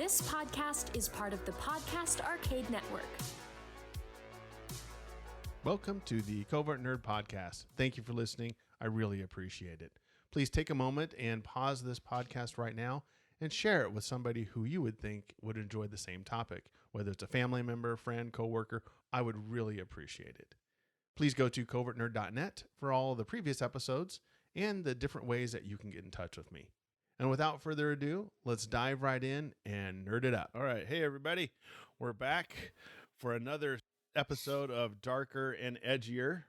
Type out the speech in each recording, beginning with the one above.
This podcast is part of the Podcast Arcade Network. Welcome to the Covert Nerd Podcast. Thank you for listening. I really appreciate it. Please take a moment and pause this podcast right now and share it with somebody who you would think would enjoy the same topic, whether it's a family member, friend, coworker. I would really appreciate it. Please go to covertnerd.net for all the previous episodes and the different ways that you can get in touch with me. And without further ado, let's dive right in and nerd it up. All right. Hey, everybody. We're back for another episode of Darker and Edgier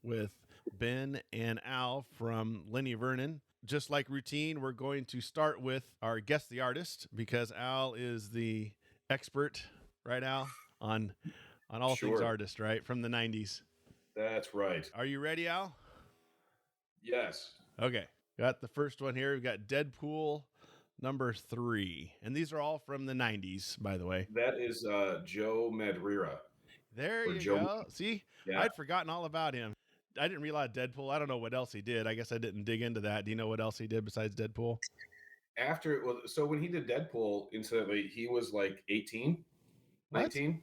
with Ben and Al from Lenny Vernon. Just like routine, we're going to start with our Guess the Artist because Al is the expert, right, Al, on all things artist, right, from the 90s. That's right. Are you ready, Al? Yes. Okay. Got the first one here. We've got Deadpool number 3. And these are all from the 90s, by the way. That is Joe Madureira. There you go. See, yeah. I'd forgotten all about him. I didn't realize Deadpool. I don't know what else he did. I guess I didn't dig into that. Do you know what else he did besides Deadpool? So when he did Deadpool, incidentally, he was like 18, 19.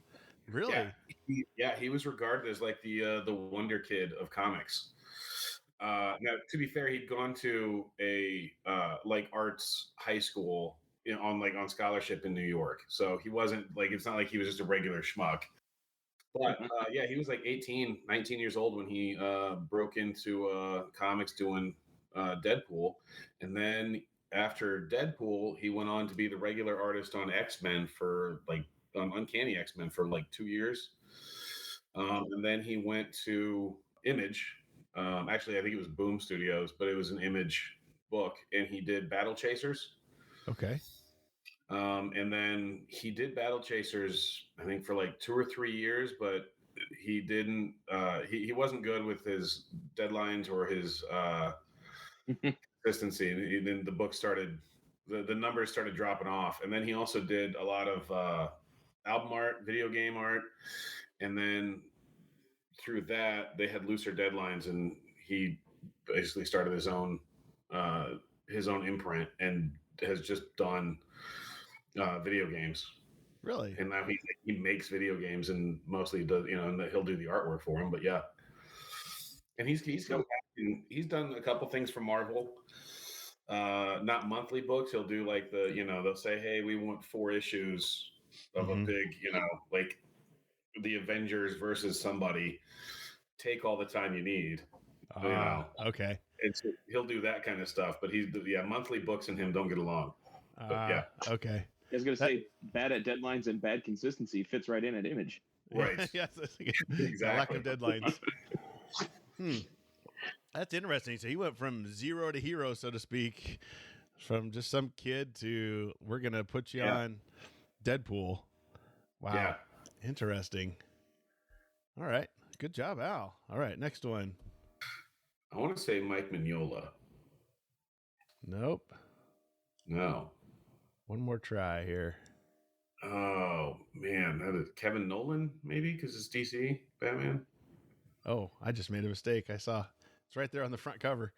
Really? Yeah, he was regarded as like the wonder kid of comics. Now, to be fair, he'd gone to a like arts high school on scholarship in New York. So he wasn't like, it's not like he was just a regular schmuck. But yeah, he was like 18, 19 years old when he broke into comics doing Deadpool. And then after Deadpool, he went on to be the regular artist on X-Men for like Uncanny X-Men for like 2 years. And then he went to Image. Actually, I think it was Boom Studios, but it was an Image book, and he did Battle Chasers. Okay. And then he did Battle Chasers, I think, for like 2 or 3 years, but he didn't. He wasn't good with his deadlines or his consistency. And then the book started, the numbers started dropping off. And then he also did a lot of album art, video game art, and then through that they had looser deadlines, and he basically started his own imprint and has just done video games. Really? And now he makes video games and mostly does, and he'll do the artwork for them. But yeah, and he's come back and he's done a couple things for Marvel. Not monthly books. He'll do like they'll say, hey, we want 4 issues of a big, like the Avengers versus somebody. Take all the time you need. Okay. He'll do that kind of stuff, but monthly books and him don't get along. But yeah. Okay. I was going to say, bad at deadlines and bad consistency fits right in at Image. Right. Yes. Exactly. Lack of deadlines. That's interesting. So he went from zero to hero, so to speak, from just some kid to we're going to put you on Deadpool. Wow. Yeah. Interesting. All right. Good job, Al. All right. Next one. I want to say Mike Mignola. Nope. No. One more try here. Oh, man. That is Kevin Nolan, maybe, because it's DC Batman. Oh, I just made a mistake. I saw it's right there on the front cover.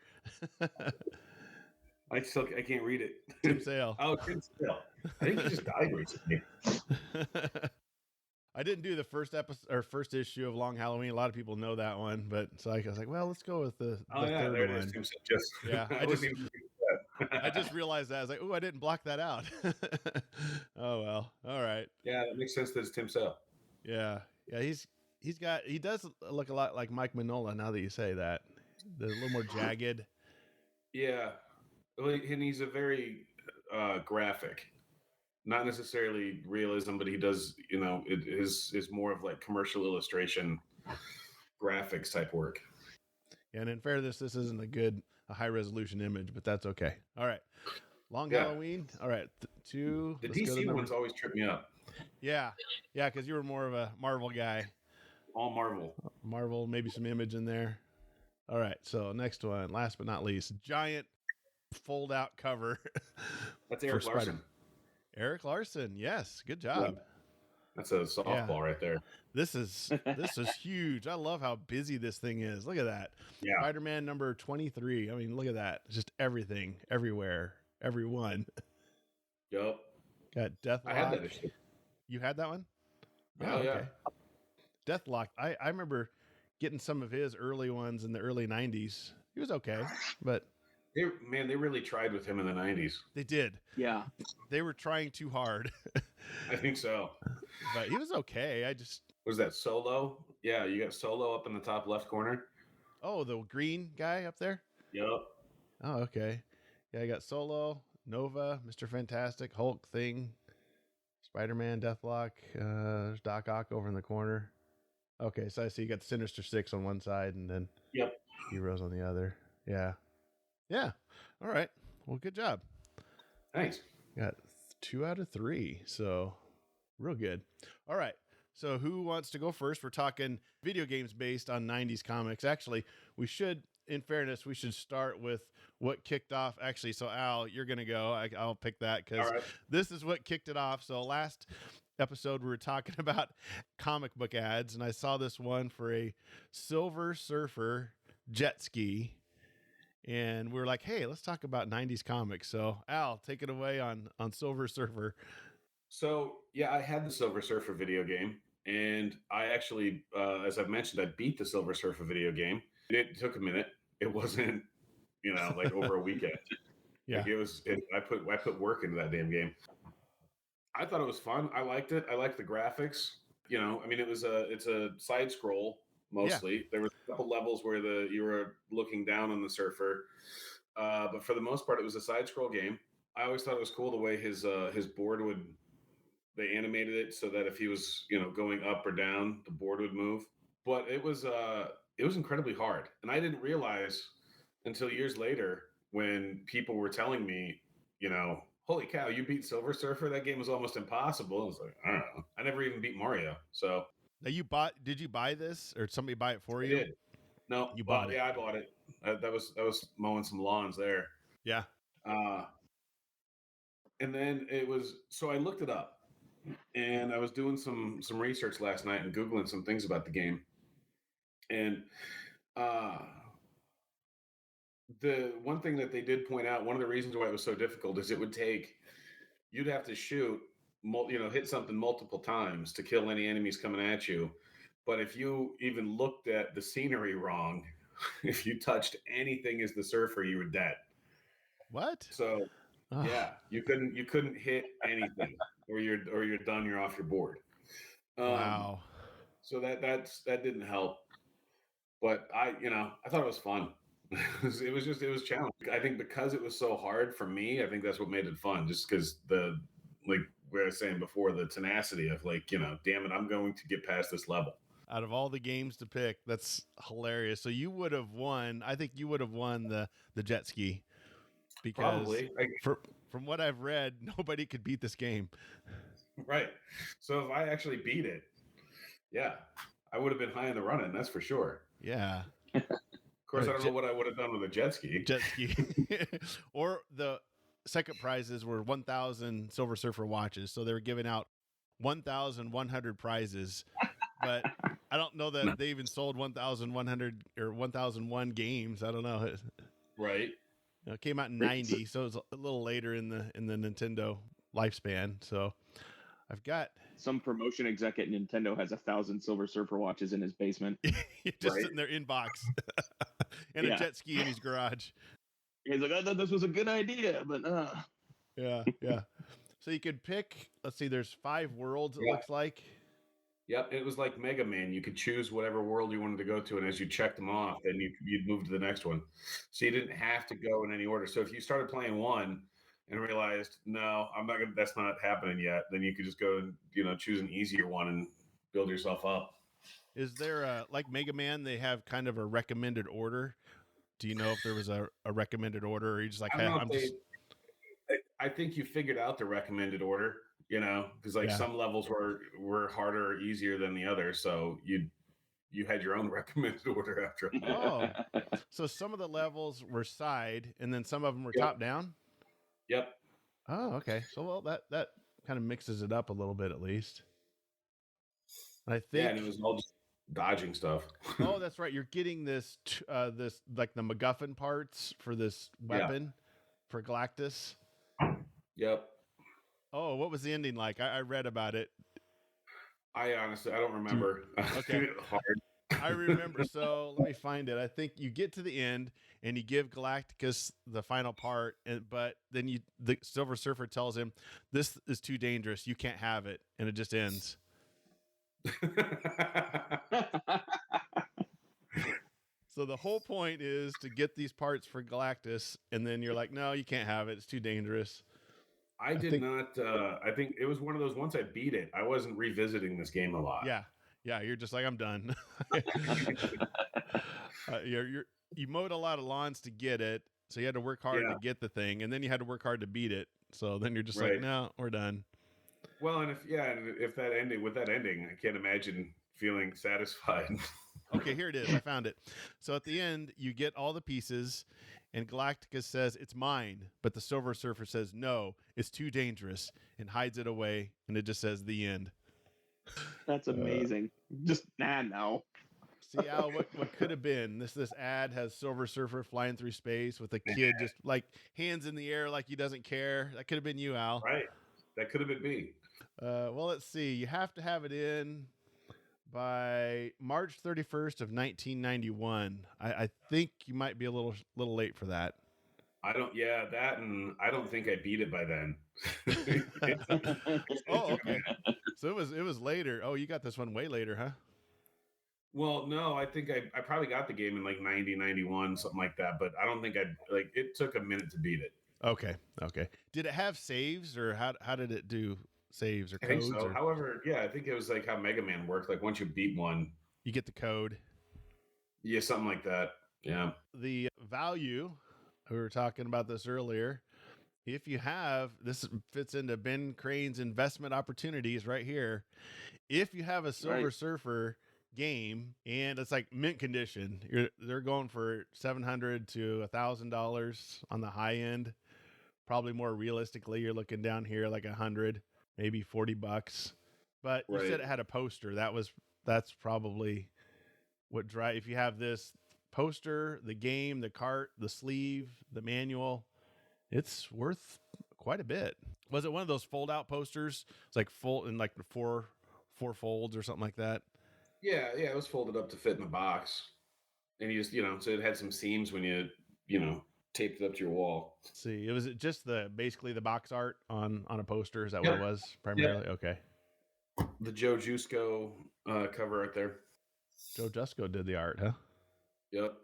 I can't read it. Tim Sale. Oh, Tim Sale. I think he just died recently. I didn't do the first episode or first issue of Long Halloween. A lot of people know that one, but so I was like, well, let's go with the third there one. It is. I just realized that. I was like, oh, I didn't block that out. Oh, well. All right. Yeah, that makes sense that it's Tim Sale. Yeah. Yeah. He does look a lot like Mike Mignola now that you say that. They're a little more jagged. Yeah. And he's a very graphic. Not necessarily realism, but he does, it is more of like commercial illustration, graphics type work. And in fairness, this isn't a high resolution image, but that's okay. All right. Long Halloween. All right. The DC ones always trip me up. Yeah. Yeah. Cause you were more of a Marvel guy. All Marvel, maybe some Image in there. All right. So next one, last but not least, giant fold out cover. That's Eric Larson. Eric Larson, yes, good job. Yeah. That's a softball right there. This is huge. I love how busy this thing is. Look at that. Yeah. Spider-Man number 23. I mean, look at that. Just everything, everywhere, everyone. Yep. Got Deathlock. I had that issue. You had that one? Oh, yeah. Deathlock. I remember getting some of his early ones in the early 90s. He was okay, but They really tried with him in the 90s. they did. Yeah. They were trying too hard. I think so. But he was okay. Was that Solo? Yeah, you got Solo up in the top left corner. Oh, the green guy up there? Yep. Oh, okay. Yeah, I got Solo, Nova, Mr. Fantastic, Hulk, Thing, Spider-Man, Deathlock, there's Doc Ock over in the corner. Okay, so I see you got the Sinister Six on one side and then Yep. Heroes on the other. Yeah. Yeah. All right. Well, good job. Thanks. Got 2 out of 3. So real good. All right. So who wants to go first? We're talking video games based on 90s comics. Actually, in fairness, we should start with what kicked off. Actually, so Al, you're going to go. I'll pick that because this is what kicked it off. So last episode, we were talking about comic book ads, and I saw this one for a Silver Surfer jet ski. And we were like, hey, let's talk about 90s comics. So Al, take it away on Silver Surfer. So, yeah, I had the Silver Surfer video game, and I actually, as I've mentioned, I beat the Silver Surfer video game. It took a minute. It wasn't, like over a weekend. Yeah. Like I put work into that damn game. I thought it was fun. I liked it. I liked the graphics. It's a side scroll mostly. Yeah. There was a couple levels where you were looking down on the surfer, but for the most part, it was a side scroll game. I always thought it was cool the way his board they animated it so that if he was going up or down, the board would move. But it was incredibly hard, and I didn't realize until years later when people were telling me, holy cow, you beat Silver Surfer? That game was almost impossible. I was like, I don't know. I never even beat Mario. So now did you buy this or somebody buy it for you? I did. No, you bought it. Yeah, I bought it. That was mowing some lawns there. Yeah. And then so I looked it up, and I was doing some research last night and Googling some things about the game. And the one thing that they did point out, one of the reasons why it was so difficult is you'd have to shoot, hit something multiple times to kill any enemies coming at you. But if you even looked at the scenery wrong, if you touched anything as the surfer, you were dead. What? So yeah, you couldn't hit anything, or you're done. You're off your board. Wow. So that didn't help. But I thought it was fun. It was challenging. I think because it was so hard for me, I think that's what made it fun. Just because like we were saying before, the tenacity of damn it, I'm going to get past this level. Out of all the games to pick, that's hilarious. So you would have won. I think you would have won the jet ski. Because probably. From what I've read, nobody could beat this game. Right. So if I actually beat it, yeah, I would have been high in the running. That's for sure. Yeah. Of course, I don't know what I would have done with a jet ski. Or the second prizes were 1,000 Silver Surfer watches. So they were giving out 1,100 prizes. But I don't know that they even sold 1,100 or 1,001 games. I don't know. Right. It came out in 90, so it was a little later in the Nintendo lifespan. So I've got some promotion exec at Nintendo has 1,000 Silver Surfer watches in his basement. Just sitting there in box and a jet ski in his garage. He's like, I thought this was a good idea, but Yeah. So you could pick, let's see, there's 5 worlds, it looks like. Yep, it was like Mega Man. You could choose whatever world you wanted to go to, and as you checked them off, then you'd move to the next one. So you didn't have to go in any order. So if you started playing one and realized, no, that's not happening yet, then you could just go and choose an easier one and build yourself up. Is there like Mega Man? They have kind of a recommended order. Do you know if there was a recommended order, or you just like, I think you figured out the recommended order. Because some levels were harder or easier than the others, so you had your own recommended order after all. Oh, so some of the levels were side, and then some of them were top down. Yep. Oh, okay. So that kind of mixes it up a little bit, at least. I think. Yeah, and it was all just dodging stuff. Oh, that's right. You're getting this like the MacGuffin parts for this weapon for Galactus. Yep. Oh, what was the ending like? I read about it. I honestly, I don't remember. Okay. Hard. I remember. So let me find it. I think you get to the end and you give Galacticus the final part, but then the Silver Surfer tells him, "This is too dangerous. You can't have it," and it just ends. So the whole point is to get these parts for Galactus, and then you're like, "No, you can't have it. It's too dangerous." I think it was one of those. Once I beat it, I wasn't revisiting this game a lot. Yeah. You're just like, I'm done. You mowed a lot of lawns to get it, so you had to work hard to get the thing, and then you had to work hard to beat it. So then you're just like, no, we're done. Well, and if that ending with that ending, I can't imagine feeling satisfied. Okay, here it is. I found it. So at the end, you get all the pieces, and Galacticus says, "It's mine," but the Silver Surfer says, "No, it's too dangerous," and hides it away, and it just says, "The end." That's amazing. Just no. See, Al, what could have been? This ad has Silver Surfer flying through space with a kid just like hands in the air like he doesn't care. That could have been you, Al. Right. That could have been me. Well, let's see. You have to have it in by March 31st of 1991. I think you might be a little late for that. That, and I don't think I beat it by then. Oh, okay. So it was later. Oh, you got this one way later, huh? Well, no, I think I probably got the game in like 90, 91, something like that, but I don't think it took a minute to beat it. Okay. Did it have saves, or how did it do saves or codes? I think so. However, I think it was like how Mega Man worked. Like once you beat one, you get the code. Yeah, something like that. Yeah. The value, we were talking about this earlier. If you have, this fits into Ben Crane's investment opportunities right here. If you have a Silver Surfer game and it's like mint condition, they're going for $700 to $1,000 on the high end. Probably more realistically, you're looking down here like $100, maybe $40. But you said it had a poster. That's probably what drive. If you have this poster, the game, the cart, the sleeve, the manual, it's worth quite a bit. Was it one of those fold out posters? It's like full in like four folds or something like that. Yeah, it was folded up to fit in the box. And you just, so it had some seams when you taped it up to your wall. Let's see, it was just basically the box art on a poster. Is that what it was primarily? Yep. Okay. The Joe Jusko cover art there. Joe Jusko did the art, huh? Yep.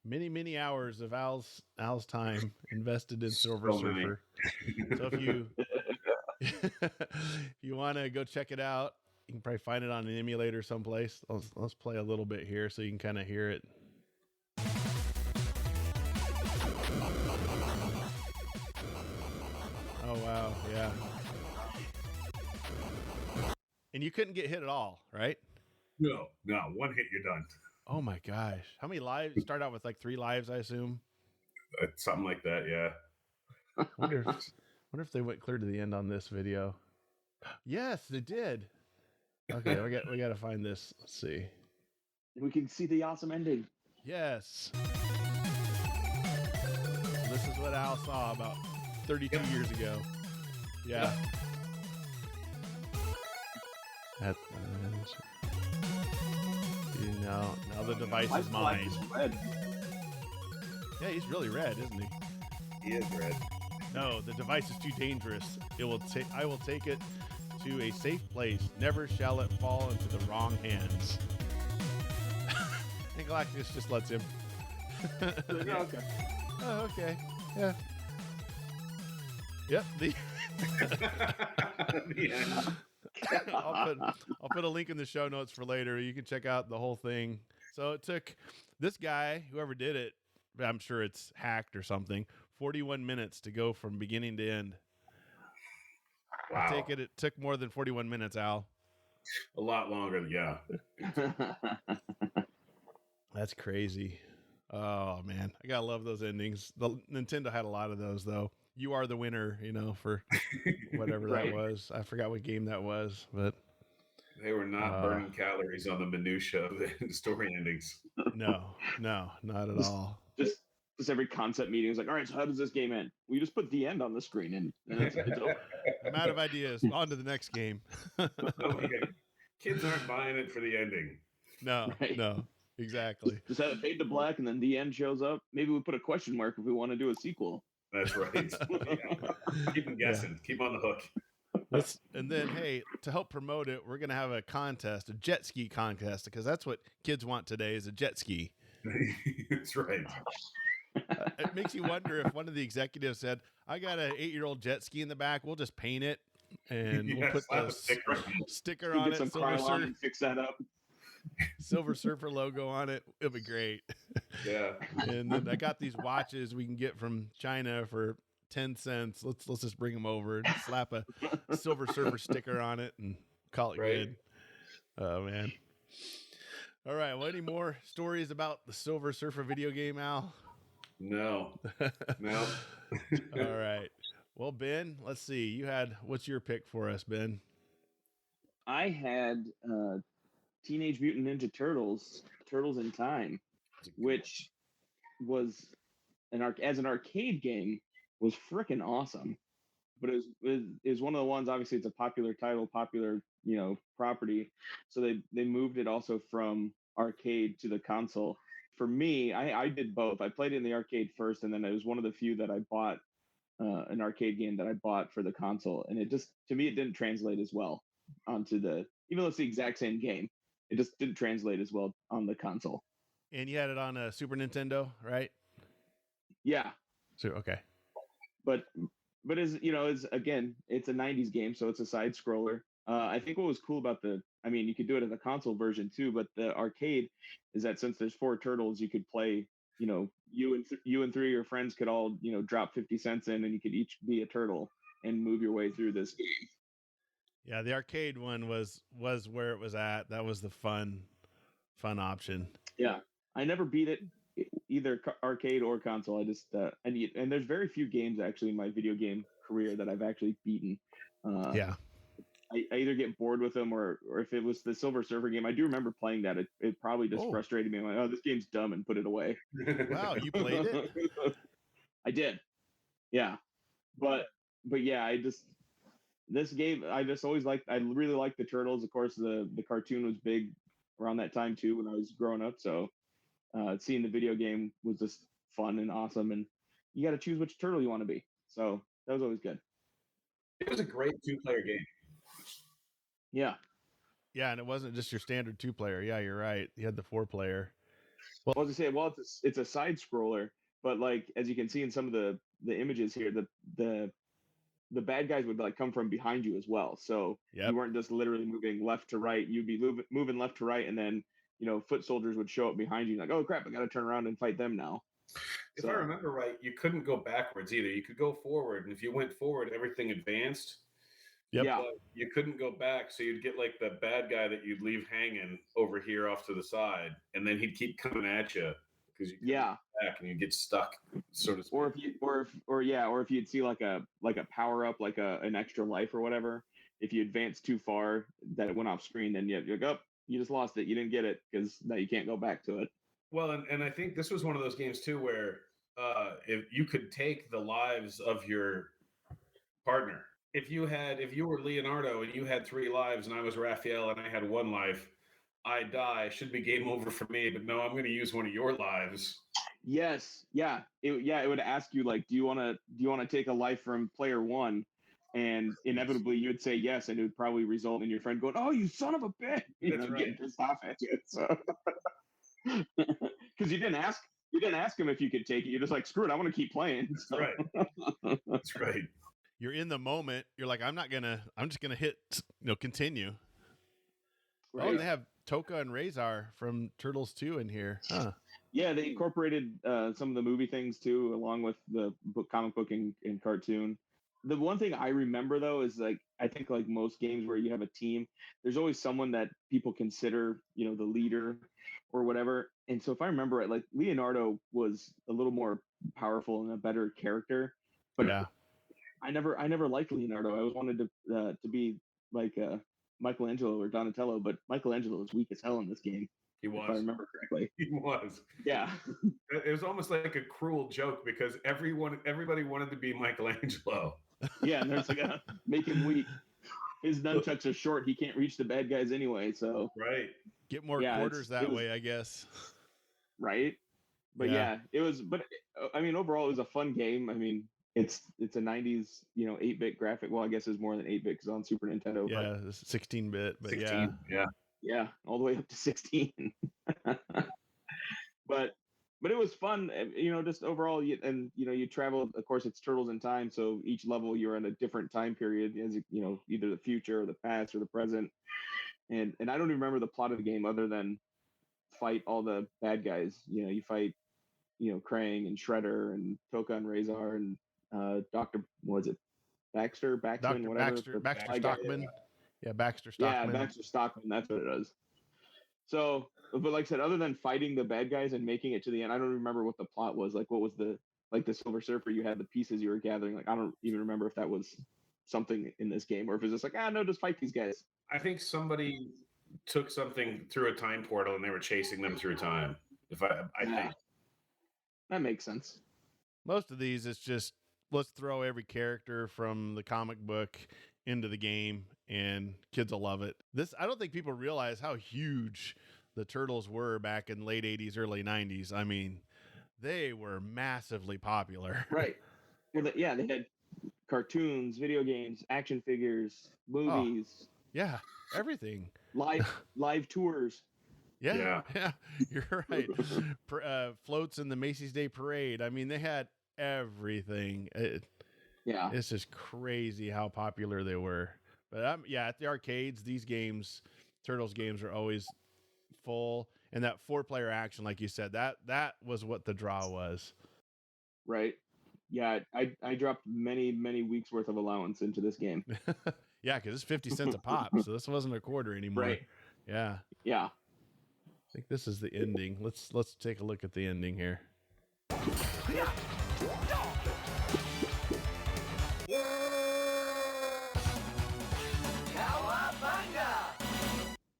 Many hours of Al's time invested in Silver Surfer. So if you want to go check it out, you can probably find it on an emulator someplace. Let's play a little bit here so you can kind of hear it. Oh, wow. Yeah. And you couldn't get hit at all, right? No. One hit, you're done. Oh, my gosh. How many lives? You start out with like 3 lives, I assume? Something like that, yeah. Wonder if they went clear to the end on this video. Yes, they did. Okay, we got to find this. Let's see. We can see the awesome ending. Yes. This is what Al saw about 32 years ago. Yeah. Now the device is mine. Yeah, he's really red, isn't he? He is red. No, the device is too dangerous. I will take it to a safe place. Never shall it fall into the wrong hands. And Galactus just lets him. Okay. Oh, okay. Yeah. Yep. I'll put a link in the show notes for later. You can check out the whole thing. So it took this guy, whoever did it, I'm sure it's hacked or something, 41 minutes to go from beginning to end. Wow. I take it took more than 41 minutes, Al. A lot longer, yeah. That's crazy. Oh, man. I gotta love those endings. The Nintendo had a lot of those, though. You are the winner, for whatever that was. I forgot what game that was, but... They were not burning calories on the minutia of the story endings. No, not at all. just every concept meeting is like, all right, so how does this game end? We just put the end on the screen and it's over. I'm out of ideas. On to the next game. Oh my God. Kids aren't buying it for the ending. No, Right. no, exactly. Just have it fade to black and then the end shows up. Maybe we put a question mark if we want to do a sequel. That's right. Yeah. Keep them guessing. Keep on the hook. And then, hey, to help promote it, we're going to have a contest, a jet ski contest, because that's what kids want today is a jet ski. That's right. It makes you wonder if one of the executives said, I got an 8-year-old jet ski in the back. We'll just paint it and we'll put the sticker on it. Some Krylon and fix that up. Silver Surfer logo on it. It'll be great. Yeah. And then I got these watches we can get from China for 10 cents. Let's just bring them over and slap a Silver Surfer sticker on it and call it good. Oh, man. All right. Well, any more stories about the Silver Surfer video game, Al? No. All right. Well, Ben, let's see. What's your pick for us, Ben? I had Teenage Mutant Ninja Turtles in Time, which was as an arcade game was freaking awesome. But it was one of the ones, obviously it's a popular title, popular, property. So they moved it also from arcade to the console. For me, I did both. I played it in the arcade first, and then it was one of the few that I bought an arcade game that I bought for the console. And it just, to me, it didn't translate as well onto even though it's the exact same game, it just didn't translate as well on the console. And you had it on a Super Nintendo, right? Yeah. So, okay. But again, it's a 90s game, so it's a side scroller. I think what was cool about you could do it in the console version too, but the arcade is that since there's 4 turtles, you could play, you and 3 of your friends could all, drop 50 cents in and you could each be a turtle and move your way through this game. Yeah, the arcade one was where it was at. That was the fun option. Yeah, I never beat it either arcade or console. I just and there's very few games actually in my video game career that I've actually beaten. Yeah, I either get bored with them or if it was the Silver Surfer game, I do remember playing that. It probably just frustrated me. I'm like, oh, this game's dumb, and put it away. Wow, you played it? I did. Yeah, but yeah, this game, I just always liked. I really liked the Turtles. Of course, the cartoon was big around that time too when I was growing up. So seeing the video game was just fun and awesome. And you got to choose which turtle you want to be. So that was always good. It was a great 2-player game. Yeah. Yeah, and it wasn't just your standard 2-player. Yeah, you're right. You had the 4-player. Well, I was gonna say, it's a side scroller, but like as you can see in some of the images here, the bad guys would like come from behind you as well. So you weren't just literally moving left to right. You'd be moving left to right, and then foot soldiers would show up behind you, like, oh crap, I got to turn around and fight them now. If I remember right, you couldn't go backwards either. You could go forward, and if you went forward, everything advanced. Yep. Yeah. But you couldn't go back, so you'd get like the bad guy that you'd leave hanging over here off to the side, and then he'd keep coming at you because you go back and you get stuck, so to speak. Or if you'd see like a power up, like an extra life or whatever. If you advance too far, that it went off screen, then you're like, oh, you just lost it. You didn't get it because now you can't go back to it. Well, and I think this was one of those games too where if you could take the lives of your partner. If you were Leonardo and you had 3 lives and I was Raphael and I had 1 life, I die. Should be game over for me. But no, I'm going to use one of your lives. Yes, yeah, it would ask you like, do you want to take a life from player 1? And inevitably you would say yes, and it would probably result in your friend going, "Oh, you son of a bitch!" Getting pissed off at you. So, because you didn't ask him if you could take it. You're just like, screw it, I want to keep playing. So. Right. That's right. You're in the moment. You're like, I'm just gonna hit, continue. Right. Oh, and they have Toka and Razor from Turtles 2 in here. Huh. Yeah, they incorporated some of the movie things too, along with the comic book and cartoon. The one thing I remember though is like, I think like most games where you have a team, there's always someone that people consider, the leader or whatever. And so if I remember it, like Leonardo was a little more powerful and a better character, but yeah. I never liked Leonardo. I always wanted to be like Michelangelo or Donatello, but Michelangelo is weak as hell in this game. He if I was. remember correctly. He was. Yeah. It was almost like a cruel joke because everybody wanted to be Michelangelo. Yeah, and there's like a make him weak. His nunchucks are short. He can't reach the bad guys anyway. So Right. Get more Yeah, quarters it that was- way, I guess. right. But yeah, it was. But I mean, overall, it was a fun game. I mean, it's a '90s 8-bit graphic. Well, I guess it's more than 8-bit because on Super Nintendo. Yeah, 16-bit, but 16. Yeah. Yeah, all the way up to 16. but it was fun. Just overall, you travel. Of course, it's Turtles in Time, so each level you're in a different time period, as either the future or the past or the present. And I don't even remember the plot of the game other than fight all the bad guys. You fight Krang and Shredder and Toka and Razor and Doctor, was it Baxter, Baxman, Dr. whatever. Baxter the guy. Stockman. Yeah, Baxter Yeah, Stockman. Baxter Stockman. That's what it is. So, but like I said, other than fighting the bad guys and making it to the end, I don't remember what the plot was. Like, what was the Silver Surfer? You had the pieces you were gathering. Like, I don't even remember if that was something in this game or if it's just like, no, just fight these guys. I think somebody took something through a time portal and they were chasing them through time. I think That makes sense. Most of these, it's just let's throw every character from the comic book into the game, and kids will love it. I don't think people realize how huge the Turtles were back in late 80s, early 90s. I mean, they were massively popular. Right. Well, they had cartoons, video games, action figures, movies. Yeah, everything. Live tours. Yeah, you're right. Floats in the Macy's Day Parade. I mean, they had everything. It's just crazy how popular they were. But at the arcades, these games, Turtles games, are always full. And that 4-player action, like you said, that was what the draw was. Right. Yeah, I dropped many weeks worth of allowance into this game. Yeah, because it's 50 cents a pop, so this wasn't a quarter anymore. Right. Yeah. Yeah. I think this is the ending. Let's take a look at the ending here.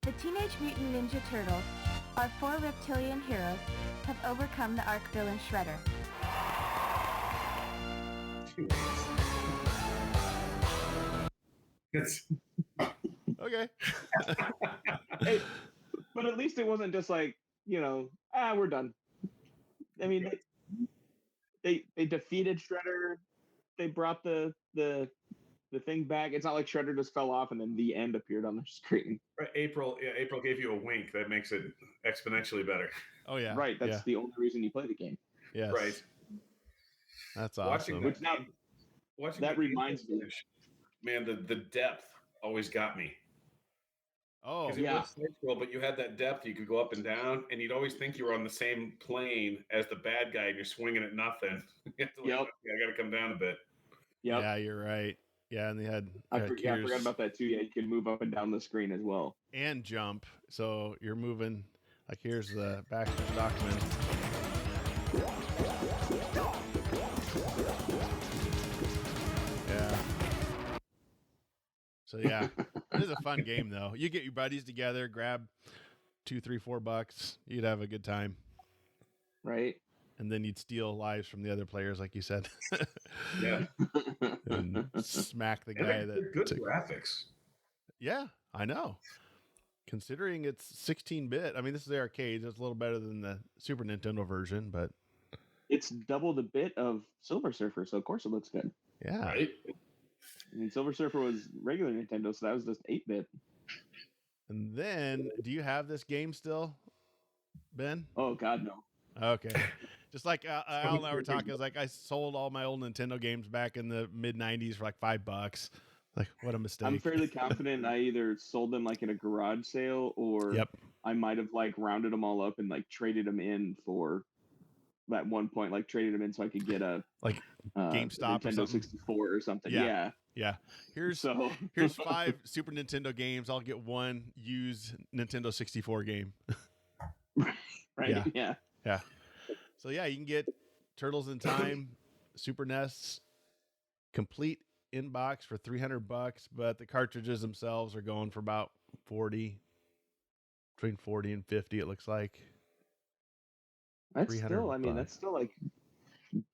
The Teenage Mutant Ninja Turtles, our 4 reptilian heroes, have overcome the arch villain Shredder. Okay. Hey, but at least it wasn't just like, we're done. I mean, they defeated Shredder. They brought the thing back. It's not like Shredder just fell off and then the end appeared on the screen. Right, April gave you a wink. That makes it exponentially better. Oh yeah. Right. That's the only reason you play the game. Yes. Right. That's awesome. Watching that reminds me. Man, the depth always got me. Oh, It was side scroll, but you had that depth. You could go up and down, and you'd always think you were on the same plane as the bad guy, and you're swinging at nothing. You have to I got to come down a bit. Yep. Yeah, you're right. Yeah, and they had I forgot about that too. Yeah, you can move up and down the screen as well. And jump. So you're moving. Like here's the Baxter Stockman. Yeah. So yeah, it is a fun game though. You get your buddies together, grab $2, $3, $4. You'd have a good time. Right. And then you'd steal lives from the other players, like you said. Yeah. And smack the guy that good graphics. Yeah, I know. Considering it's 16-bit, I mean, this is the arcade. It's a little better than the Super Nintendo version, but it's double the bit of Silver Surfer, so of course it looks good. Yeah. Right. I mean, Silver Surfer was regular Nintendo, so that was just 8-bit. And then, do you have this game still, Ben? Oh God, no. Okay. Just like Al and I were talking, I was like, I sold all my old Nintendo games back in the mid-90s for like $5. Like, what a mistake. I'm fairly confident I either sold them like in a garage sale or I might have like rounded them all up and like traded them in for at one point, like traded them in so I could get a like GameStop Nintendo or 64 or something. Yeah. Here's 5 Super Nintendo games. I'll get one used Nintendo 64 game. Right. Yeah. So yeah, you can get Turtles in Time, Super NES, complete in box for $300, but the cartridges themselves are going for about 40. between 40 and 50. It looks like That's still, I mean, that's still like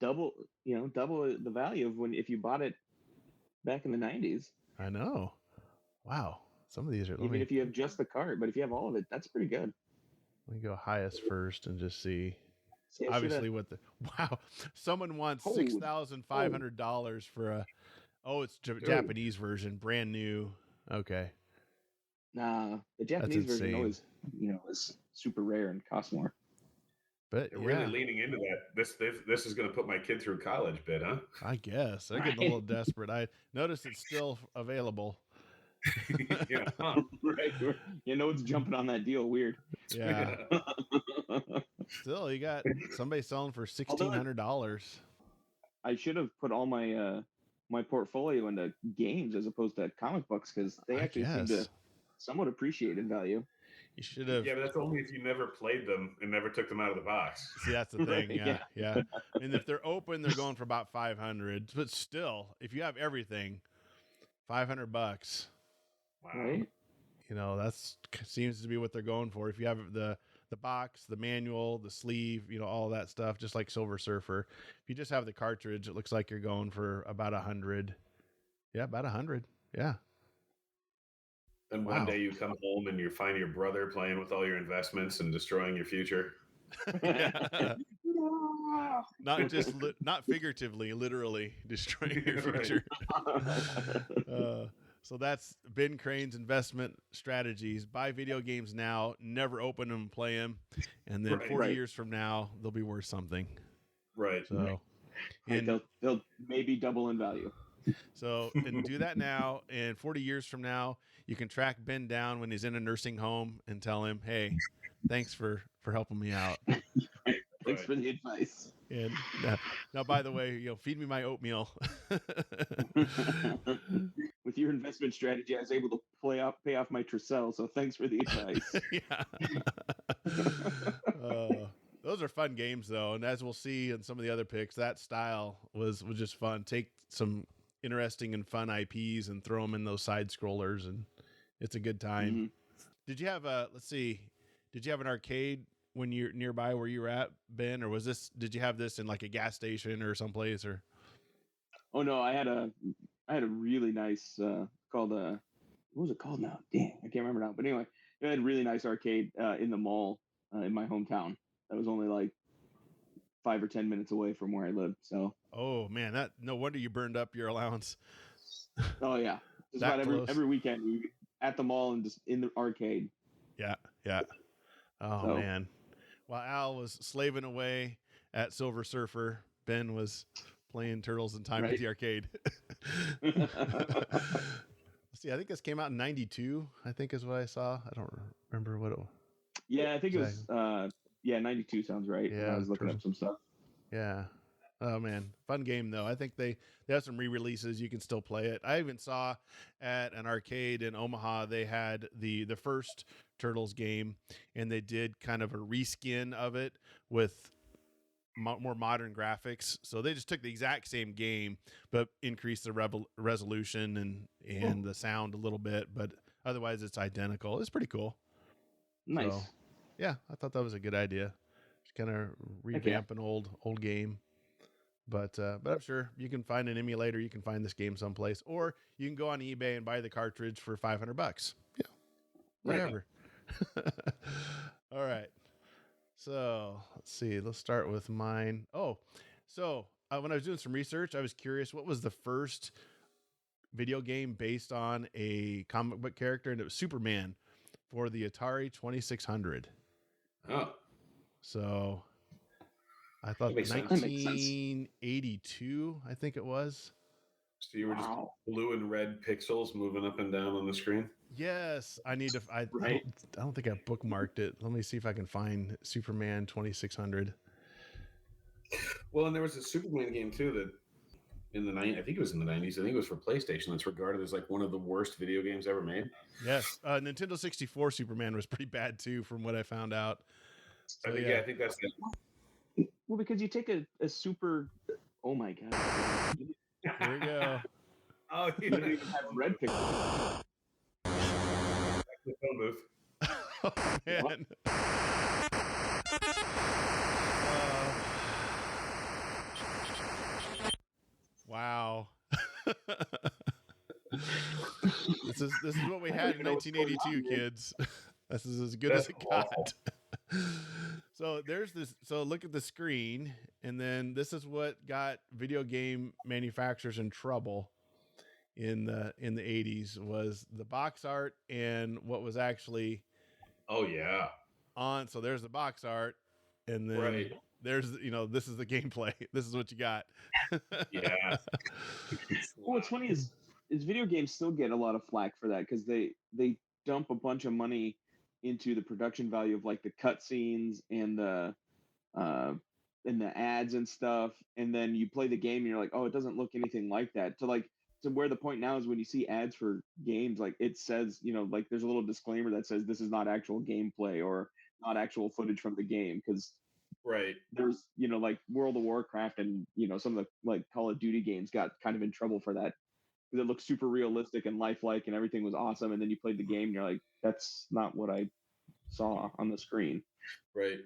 double the value of if you bought it back in the 90s. I know. Wow. Some of these are. Even if you have just the cart, but if you have all of it, that's pretty good. Let me go highest first and just see. See, Obviously, what the wow? Someone wants $6,500 for a. Oh, it's Japanese version, brand new. Okay. Nah, the Japanese version always, is super rare and costs more. But they're really leaning into that. This is going to put my kid through college, bit, huh? I guess they're getting a little desperate. I noticed it's still available. Yeah, right. It's jumping on that deal. Weird. Yeah. Still, you got somebody selling for $1,600. I should have put all my my portfolio into games as opposed to comic books because they actually seem to somewhat appreciate in value. You should have. Yeah, but that's only if you never played them and never took them out of the box. See, that's the thing. Yeah. And if they're open, they're going for about $500. But still, if you have everything, $500. Wow. Right? That's seems to be what they're going for. If you have the box, the manual, the sleeve, all that stuff, just like Silver Surfer. If you just have the cartridge, it looks like you're going for about $100. Yeah, about $100. Yeah. And one day you come home and you find your brother playing with all your investments and destroying your future. Not figuratively, literally destroying your future. So that's Ben Crane's investment strategies. Buy video games now, never open them and play them, and then 40 years from now, they'll be worth something. Right. So, and they'll maybe double in value. So, and do that now, and 40 years from now, you can track Ben down when he's in a nursing home and tell him, "Hey, thanks for helping me out. Thanks for the advice." And now, by the way, feed me my oatmeal. With your investment strategy, I was able to pay off my Tercel. So thanks for the advice. Those are fun games, though, and as we'll see in some of the other picks, that style was just fun. Take some interesting and fun IPs and throw them in those side scrollers, and it's a good time. Mm-hmm. Did you have Did you have an arcade when you're nearby where you were at, Ben, or did you have this in like a gas station or someplace? Or oh no, I had a really nice called what was it called now? Dang, I can't remember now. But anyway, it had a really nice arcade in the mall in my hometown. That was only like 5 or 10 minutes away from where I lived. So oh man, that no wonder you burned up your allowance. Oh yeah, just about every weekend we at the mall and just in the arcade. Yeah. Oh man. While Al was slaving away at Silver Surfer, Ben was playing Turtles in Time at the arcade. See, I think this came out in 92, I think is what I saw. I don't remember what it was. Yeah, I think it was 92 sounds right. Yeah, I was looking up some stuff. Yeah. Oh man, fun game though. I think they have some re-releases. You can still play it. I even saw at an arcade in Omaha they had the first Turtles game, and they did kind of a reskin of it with more modern graphics. So they just took the exact same game, but increased the resolution and the sound a little bit. But otherwise, it's identical. It's pretty cool. Nice. So, yeah, I thought that was a good idea. Just kind of revamp an old game. But I'm sure you can find an emulator. You can find this game someplace, or you can go on eBay and buy the cartridge for $500. Yeah, whatever. All right. So let's see. Let's start with mine. Oh, so when I was doing some research, I was curious what was the first video game based on a comic book character, and it was Superman for the Atari 2600. Oh, so. I thought 1982, I think it was. So you were just blue and red pixels moving up and down on the screen? Yes. I don't think I bookmarked it. Let me see if I can find Superman 2600. Well, and there was a Superman game too that in the 90s, I think it was in the 90s. I think it was for PlayStation. That's regarded as like one of the worst video games ever made. Yes. Nintendo 64 Superman was pretty bad too, from what I found out. So, I think that's it. Well, because you take a super. Oh my god! Here we go. You don't even have red pixels. The phone booth. Oh, man. Wow. This is what we had in 1982, kids. This is as good as it got. So there's this. So look at the screen, and then this is what got video game manufacturers in trouble in the 80s was the box art and what was actually Oh yeah. on. So there's the box art, and then Right. there's this is the gameplay. This is what you got. Yeah. Well, what's funny is video games still get a lot of flack for that because they dump a bunch of money into the production value of like the cutscenes and the ads and stuff, and then you play the game and you're like, oh, it doesn't look anything like that. To where the point now is when you see ads for games, like it says, like there's a little disclaimer that says this is not actual gameplay or not actual footage from the game because Right. there's like World of Warcraft and some of the like Call of Duty games got kind of in trouble for that because it looked super realistic and lifelike and everything was awesome, and then you played the game and you're like, that's not what I saw on the screen. Right.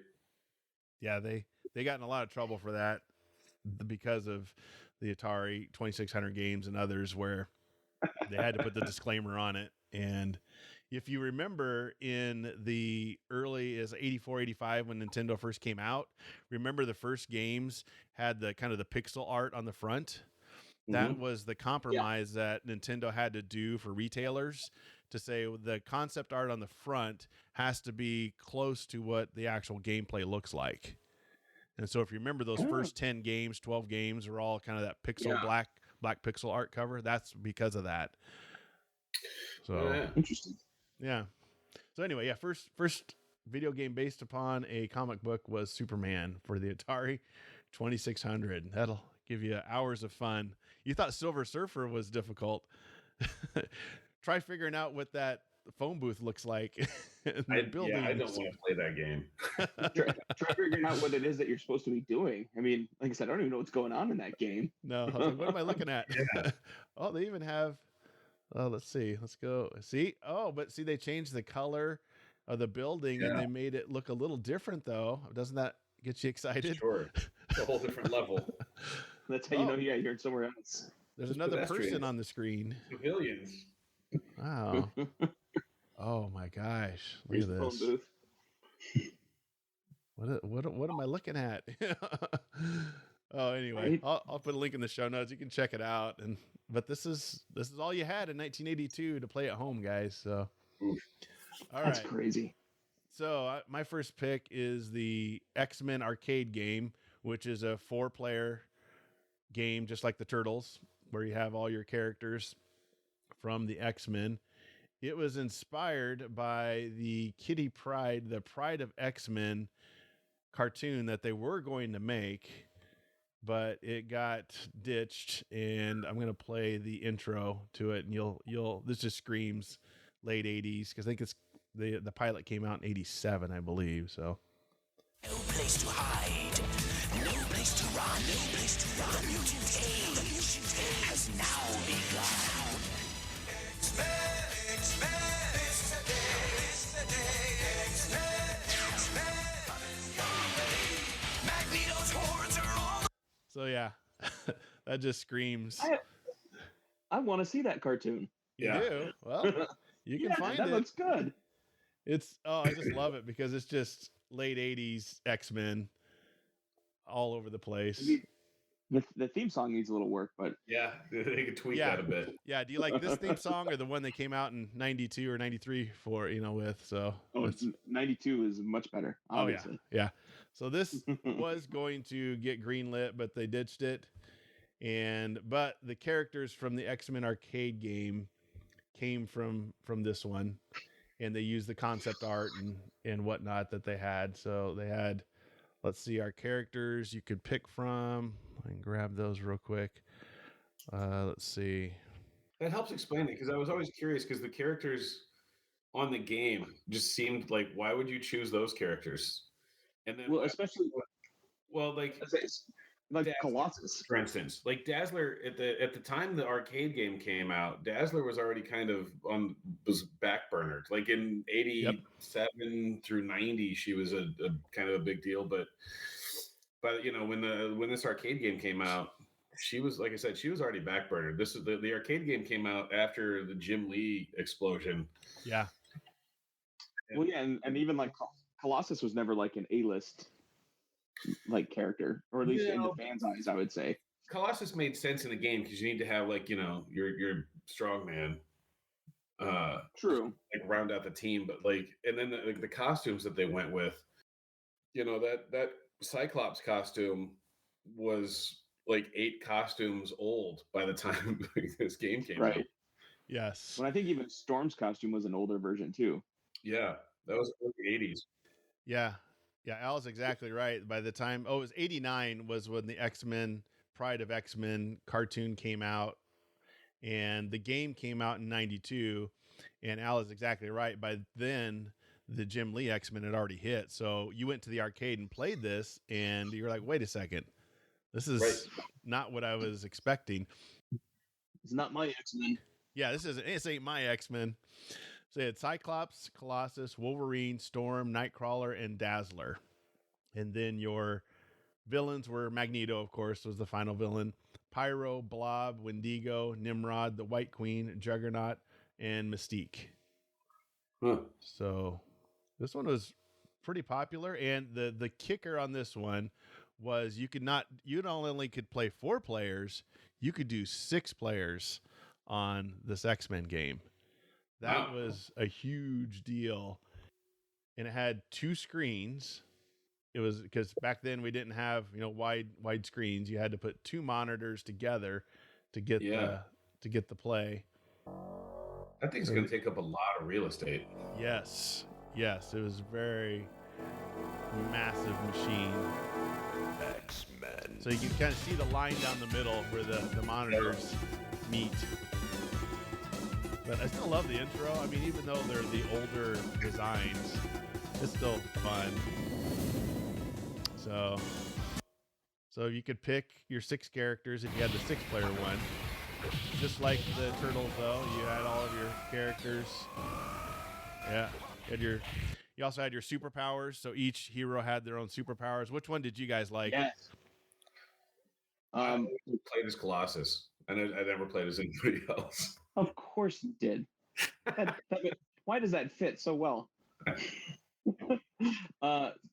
Yeah, they got in a lot of trouble for that because of the Atari 2600 games and others where they had to put the disclaimer on it. And if you remember in the early as 84, 85, when Nintendo first came out, remember the first games had the kind of the pixel art on the front. That was the compromise that Nintendo had to do for retailers to say the concept art on the front has to be close to what the actual gameplay looks like. And so if you remember those first 10 games, 12 games are all kind of that pixel black pixel art cover. That's because of that. So Interesting. Yeah. So anyway, yeah, first video game based upon a comic book was Superman for the Atari 2600. That'll give you hours of fun. You thought Silver Surfer was difficult. Try figuring out what that phone booth looks like in the building. Yeah, I don't want to play that game. try figuring out what it is that you're supposed to be doing. I mean, like I said, I don't even know what's going on in that game. No, I was like, what am I looking at? Oh, they even have, let's see. Let's go. See? Oh, but see, they changed the color of the building and they made it look a little different, though. Doesn't that get you excited? Sure. It's a whole different level. That's how you know you're somewhere else. There's another person on the screen. Civilians. Wow. Oh my gosh. Look at this. What am I looking at? Oh, anyway, I'll put a link in the show notes. You can check it out. But this is all you had in 1982 to play at home, guys. So, all That's right. crazy. So my first pick is the X-Men arcade game, which is a 4-player game, just like the Turtles, where you have all your characters from the X-Men. It was inspired by the Kitty Pryde, the Pride of X-Men cartoon that they were going to make, but it got ditched. And I'm going to play the intro to it, and this just screams late 80s because I think it's the pilot came out in 87, I believe. So. No place to hide, no place to run, no place to run. The mutant age has now begun. So yeah, that just screams. I want to see that cartoon. You do? Well, you can find it. That looks good. I just love it because it's just late 80s X-Men all over the place. The theme song needs a little work, but yeah, they could tweak that a bit. Yeah, do you like this theme song or the one that came out in 92 or 93 with? So 92 is much better, obviously. Oh, yeah. So this was going to get greenlit, but they ditched it. But the characters from the X-Men arcade game came from this one, and they used the concept art and whatnot that they had. So they had, let's see, our characters you could pick from. I can grab those real quick. Let's see. That helps explain it because I was always curious because the characters on the game just seemed like, why would you choose those characters? And then, especially like like Dazzler, Colossus. for instance, like Dazzler at the time the arcade game came out, Dazzler was already kind of was backburnered. Like in 87 through 90, she was a kind of a big deal, but when this arcade game came out, she was, like I said, she was already backburnered. This is the arcade game came out after the Jim Lee explosion. Yeah. Well, yeah, and even like Colossus was never like an A-list like character, or at least in the fans' eyes, I would say. Colossus made sense in the game because you need to have like your strong man. True. Like round out the team, but like, and then the costumes that they went with, that Cyclops costume was like 8 costumes old by the time this game came out. Yes. When I think even Storm's costume was an older version too. Yeah, that was early 80s. Yeah. Yeah, Al's exactly right. By the time, it was 89 was when the X-Men, Pride of X-Men cartoon came out, and the game came out in 92, and Al is exactly right. By then, the Jim Lee X-Men had already hit. So you went to the arcade and played this, and you're like, wait a second. This is not what I was expecting. It's not my X-Men. Yeah, this ain't my X-Men. So you had Cyclops, Colossus, Wolverine, Storm, Nightcrawler, and Dazzler. And then your villains were Magneto, of course, was the final villain. Pyro, Blob, Wendigo, Nimrod, the White Queen, Juggernaut, and Mystique. Huh. So this one was pretty popular. And the kicker on this one was you not only could play 4 players, you could do 6 players on this X-Men game. That was a huge deal. And it had 2 screens. It was because back then we didn't have, wide screens. You had to put 2 monitors together to get the play. That thing's going to take up a lot of real estate. Yes. It was a very massive machine. X-Men. So you can kind of see the line down the middle where the monitors meet. But I still love the intro. I mean, even though they're the older designs, it's still fun. So you could pick your 6 characters if you had the 6-player one. Just like the Turtles, though, you had all of your characters. Yeah, you also had your superpowers. So each hero had their own superpowers. Which one did you guys like? Yes. I played as Colossus, and I never played as anybody else. Of course you did. Why does that fit so well?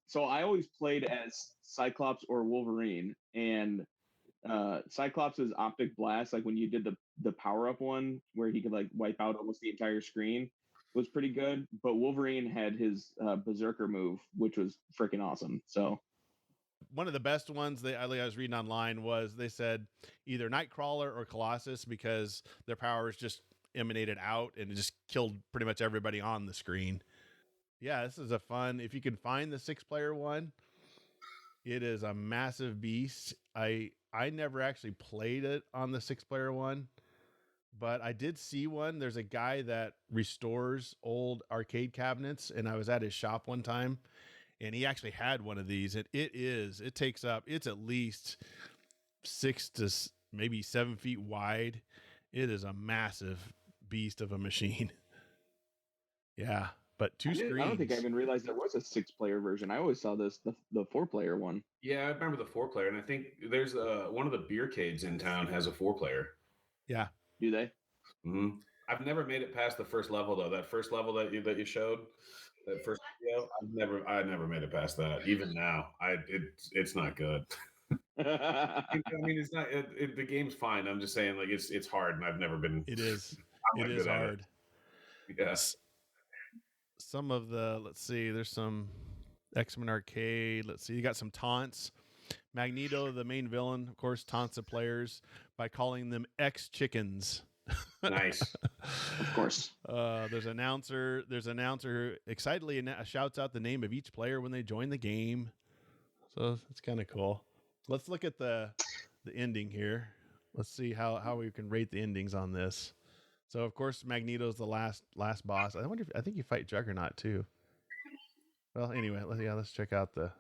So I always played as Cyclops or Wolverine, and Cyclops' optic blast, like when you did the power-up one where he could like wipe out almost the entire screen, was pretty good. But Wolverine had his Berserker move, which was freaking awesome. So one of the best ones I was reading online was they said either Nightcrawler or Colossus because their powers just emanated out and it just killed pretty much everybody on the screen. Yeah, this is a fun. If you can find the 6-player one, it is a massive beast. I never actually played it on the 6-player one, but I did see one. There's a guy that restores old arcade cabinets, and I was at his shop one time, and he actually had one of these. And it's at least 6 to maybe 7 feet wide. It is a massive beast of a machine. Yeah. But 2 screens. I don't think I even realized there was a 6-player version. I always saw the 4-player one. Yeah, I remember the 4-player, and I think there's one of the beercades in town has a 4-player. Yeah. Do they? Mm-hmm. I've never made it past the first level though. That first level that you showed, that first video, I never made it past that. Even now, it's not good. I mean, it's not. The game's fine. I'm just saying, like it's hard, and I've never been. It is. It is hard. Yes. Some of let's see, there's some X-Men Arcade. Let's see, you got some taunts. Magneto, the main villain, of course, taunts the players by calling them X-Chickens. Nice. Of course. There's an announcer who excitedly shouts out the name of each player when they join the game. So it's kind of cool. Let's look at the ending here. Let's see how we can rate the endings on this. So of course Magneto's the last boss. I think you fight Juggernaut too. Well, anyway, let's check out the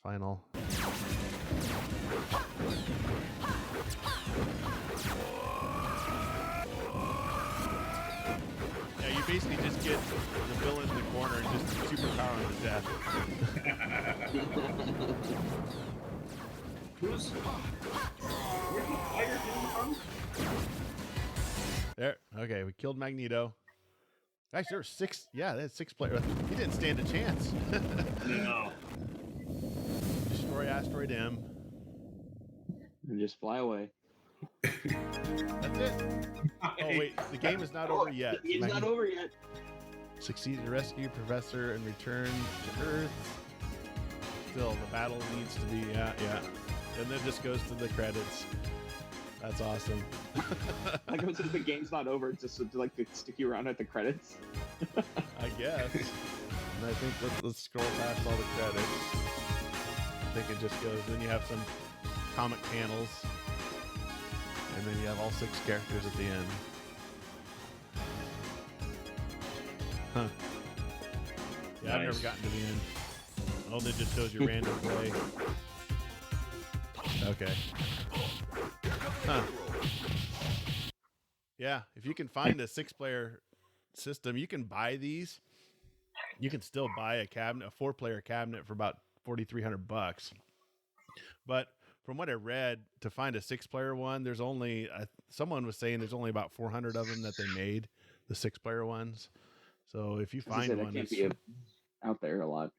final. Where's the spider coming from? There. Okay, we killed Magneto. Actually, there were 6. Yeah, that's 6 players. He didn't stand a chance. No. Destroy Asteroid M. And just fly away. That's it. Oh, wait. The game is not over yet. It's not over yet. Succeed to rescue Professor and return to Earth. Still, the battle needs to be, yeah. And then just goes to the credits. That's awesome. Like I said, the game's not over. It's just like to stick you around at the credits. I guess. And I think let's scroll past all the credits. I think it just goes. Then you have some comic panels. And then you have all 6 characters at the end. Huh. Yeah, I've never gotten to the end. Oh, it just shows you random play. Okay. Huh. Yeah, if you can find a 6-player system, you can buy these. You can still buy a 4-player cabinet for about $4,300. But from what I read, to find a 6-player one, there's only someone was saying there's only about 400 of them that they made, the 6-player ones. So if you find one, can't be out there a lot.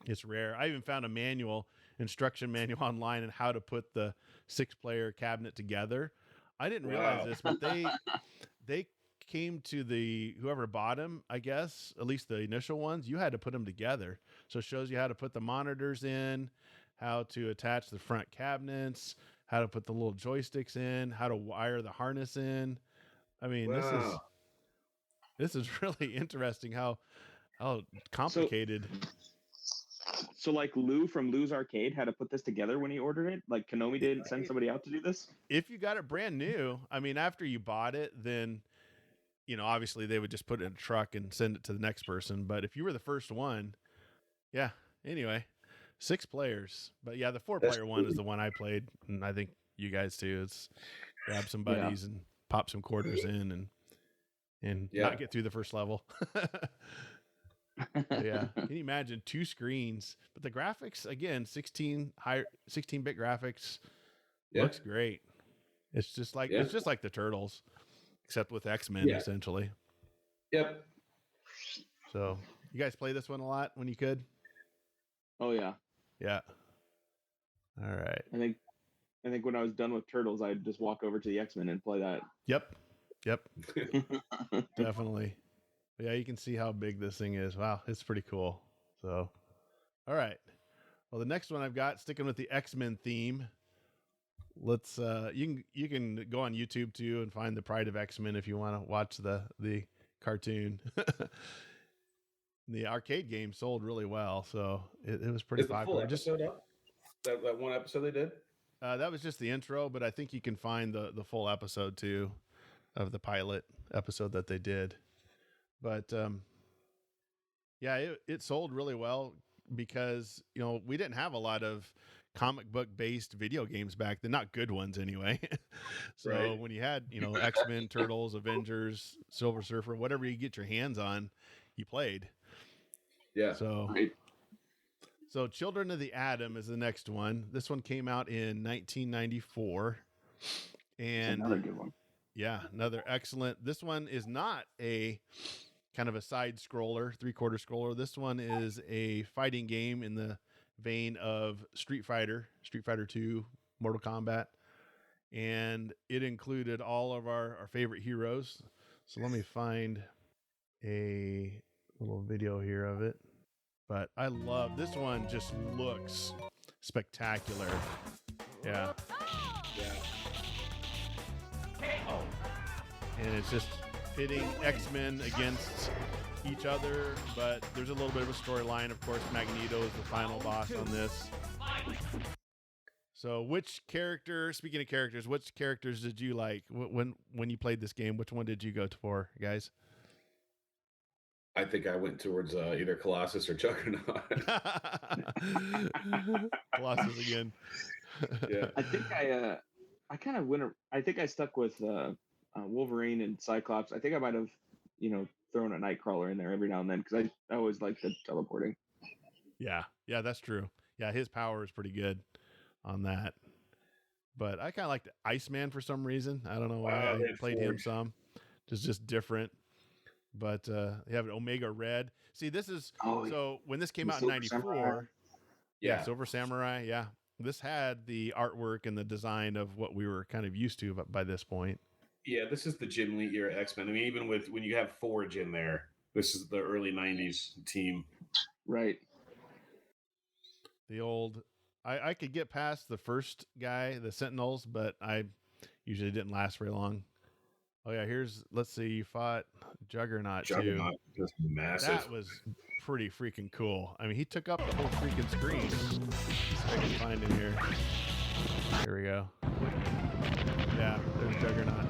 It's rare. I even found a instruction manual online on how to put the 6-player cabinet together. I didn't realize this, but they came to whoever bought them, I guess, at least the initial ones, you had to put them together. So it shows you how to put the monitors in, how to attach the front cabinets, how to put the little joysticks in, how to wire the harness in. I mean, this is really interesting how complicated. So like Lou from Lou's Arcade had to put this together when he ordered it? Like Konami didn't send somebody out to do this? If you got it brand new, I mean, after you bought it, then, obviously they would just put it in a truck and send it to the next person. But if you were the first one, yeah. Anyway, 6 players. But yeah, the 4-player one is the one I played. And I think you guys too. It's grab some buddies and pop some quarters in and not get through the first level. Yeah. Can you imagine 2 screens? But the graphics, again, 16-bit graphics, looks great. It's just like the Turtles, except with X-Men essentially. Yep. So you guys play this one a lot when you could? Oh yeah. Yeah. All right. I think when I was done with Turtles, I'd just walk over to the X-Men and play that. Yep. Definitely. Yeah, you can see how big this thing is. Wow, it's pretty cool. So, all right. Well, the next one I've got, sticking with the X-Men theme. Let's you can go on YouTube too and find the Pride of X-Men if you want to watch the cartoon. The arcade game sold really well, so it was pretty popular. Just that one episode they did. That was just the intro, but I think you can find the full episode too of the pilot episode that they did. But yeah, it sold really well because we didn't have a lot of comic book based video games back then, not good ones anyway. So when you had X-Men, Turtles, Avengers, Silver Surfer, whatever you get your hands on, you played. Yeah. So Children of the Atom is the next one. This one came out in 1994, and another good one. Yeah, another excellent. This one is not a kind of a side scroller, 3/4 scroller. This one is a fighting game in the vein of Street Fighter 2, Mortal Kombat. And it included all of our favorite heroes. So let me find a little video here of it. But I love this one, just looks spectacular. Yeah. Oh. And it's just pitting X-Men against each other, but there's a little bit of a storyline. Of course, Magneto is the final boss on this. So speaking of characters, which characters did you like when you played this game? Which one did you go for, guys? I think I went towards either Colossus or Juggernaut. Colossus again. Yeah. I think I kind of went. I think I stuck with Wolverine and Cyclops. I think I might have, thrown a Nightcrawler in there every now and then because I always liked the teleporting. Yeah, that's true. Yeah, his power is pretty good. on that. But I kind of liked Iceman for some reason. I don't know why. Wow, I that's played him weird. some. Just different. But you have an Omega Red. See, this is so when this came the out in Silver Samurai. '94. Yeah, Yeah. Silver Samurai. Yeah, this had the artwork and the design of what we were kind of used to by this point. Yeah, this is the Jim Lee era X-Men. I mean, even with when you have Forge in there, this is the early '90s team. Right. The old, I could get past the first guy, the Sentinels, but I usually didn't last very long. Oh yeah, let's see, you fought Juggernaut too. Just massive. That was pretty freaking cool. I mean, he took up the whole freaking screen. See if I can find him here. Here we go. Yeah, there's Juggernaut.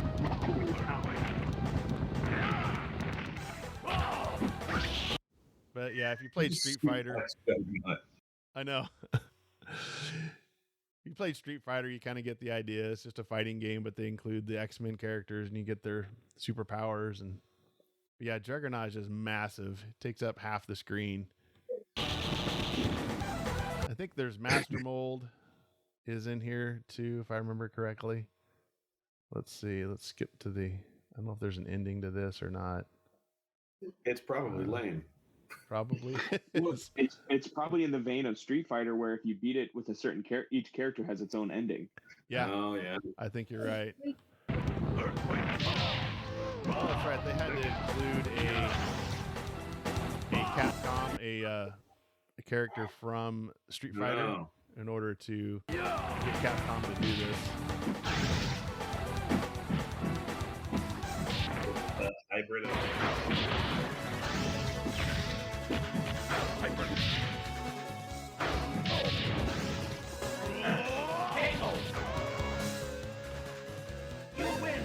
But yeah, if you played Street Fighter, I know. You played Street Fighter, you kind of get the idea. It's just a fighting game, but they include the X-Men characters and you get their superpowers. And but yeah, Juggernaut is just massive. It takes up half the screen. I think there's Master Mold is in here too, if I remember correctly. Let's see. Let's skip to the. I don't know if there's an ending to this or not. It's probably lame. Probably. Well, it's probably in the vein of Street Fighter, where if you beat it with a certain character, each character has its own ending. Yeah. Oh yeah. I think you're right. Oh, that's right. They had to include a Capcom, a character from Street Fighter No. in order to get Capcom to do this. Hybrid. You win.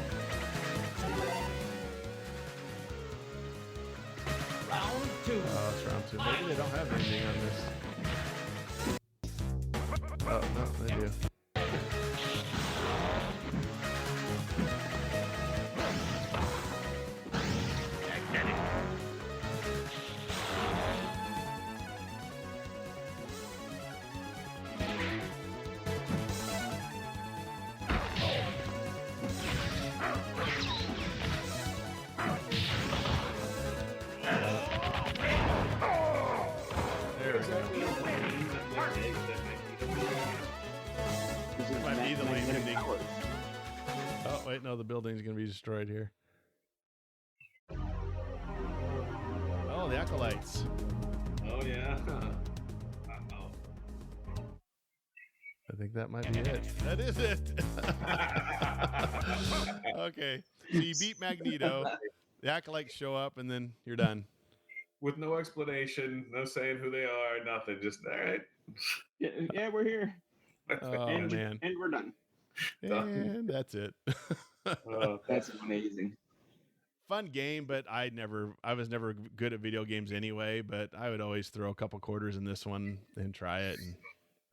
Round 2. Oh, it's round 2. Maybe they don't have anything on this. Oh, no, they do. There we go. This is Might be the lame magnetic ending. powers. Oh, wait, no, the building's going to be destroyed here. Oh, the Acolytes. Oh yeah. I think that might be it. That is it. Okay. So you beat Magneto. The Acolytes show up, and then you're done. With no explanation, no saying who they are, nothing. Just all right. Yeah, we're here. Oh, and, man. and we're done. And that's it. That's amazing. Fun game, but I was never good at video games anyway, but I would always throw a couple quarters in this one and try it, and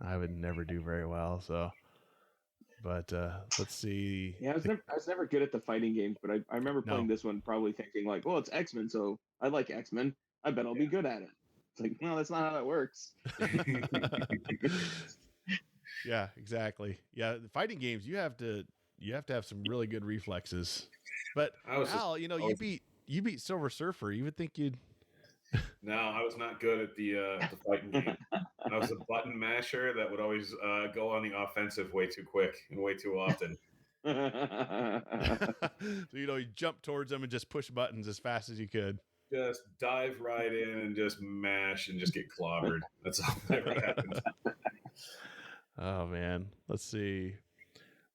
I would never do very well. So, but let's see. Yeah, I was never good at the fighting games, but I remember playing this one probably thinking like, well, it's X-Men, so I like X-Men. I bet I'll be good at it. It's like, no, that's not how that works. Yeah, exactly. Yeah, the fighting games you have to have some really good reflexes. But Al, you beat Silver Surfer. You would think you'd. No, I was not good at the fighting game. I was a button masher that would always go on the offensive way too quick and way too often. So you jump towards them and just push buttons as fast as you could. Just dive right in and just mash and just get clobbered. That's all that ever happened. Oh man, let's see.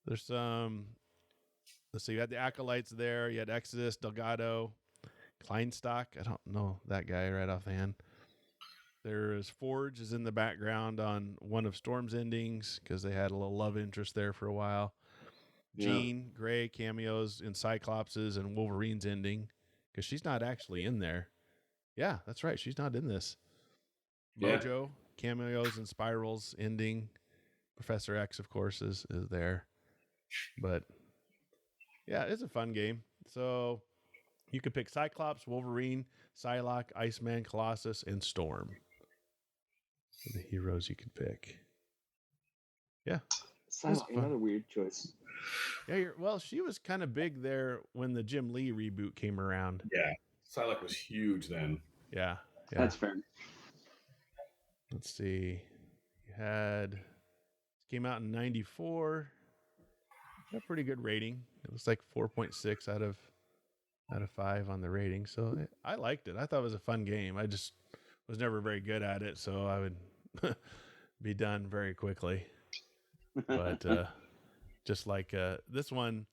There's some. Let's see. You had the Acolytes there. You had Exodus, Delgado, Kleinstock. I don't know that guy right offhand. There's Forge is in the background on one of Storm's endings because they had a little love interest there for a while. Jean Grey cameos in Cyclops's and Wolverine's ending because she's not actually in there. Yeah, that's right. She's not in this. Yeah. Mojo cameos and Spiral's ending. Professor X, of course, is there. But yeah, it's a fun game. So you could pick Cyclops, Wolverine, Psylocke, Iceman, Colossus, and Storm. The heroes you could pick. Yeah. Psylocke, another weird choice. Yeah, well, she was kind of big there when the Jim Lee reboot came around. Yeah, Psylocke was huge then. Yeah. That's fair. Let's see. You had came out in '94. A pretty good rating. It was like 4.6 out of 5 on the rating. So I liked it. I thought it was a fun game. I just was never very good at it, so I would be done very quickly. But just like this one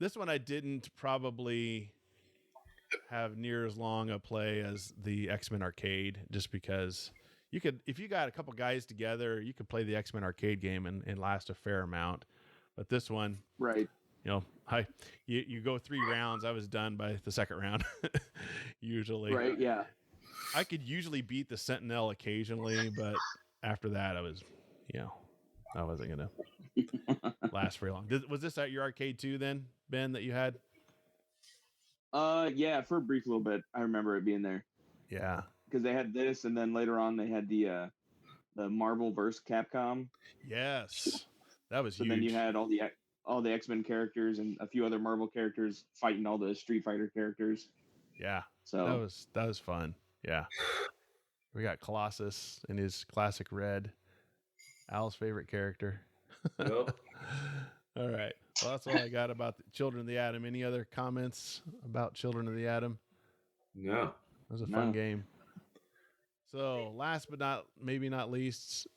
I didn't probably have near as long a play as the X-Men arcade, just because you could, if you got a couple guys together, you could play the X-Men arcade game and last a fair amount. But this one, right? You go 3 rounds. I was done by the second round, usually. Right? Yeah. I could usually beat the Sentinel occasionally, but after that, I was, I wasn't gonna last very long. Was this at your arcade too, then, Ben, that you had? Yeah, for a brief little bit, I remember it being there. Yeah, because they had this, and then later on they had the Marvel vs. Capcom. Yes, that was so huge. Then you had all the X-Men characters and a few other Marvel characters fighting all the Street Fighter characters. Yeah, so that was fun. Yeah, we got Colossus in his classic red, Al's favorite character. Yep. All right. Well, that's all I got about the Children of the Atom. Any other comments about Children of the Atom? No. It was a fun game. So last but not least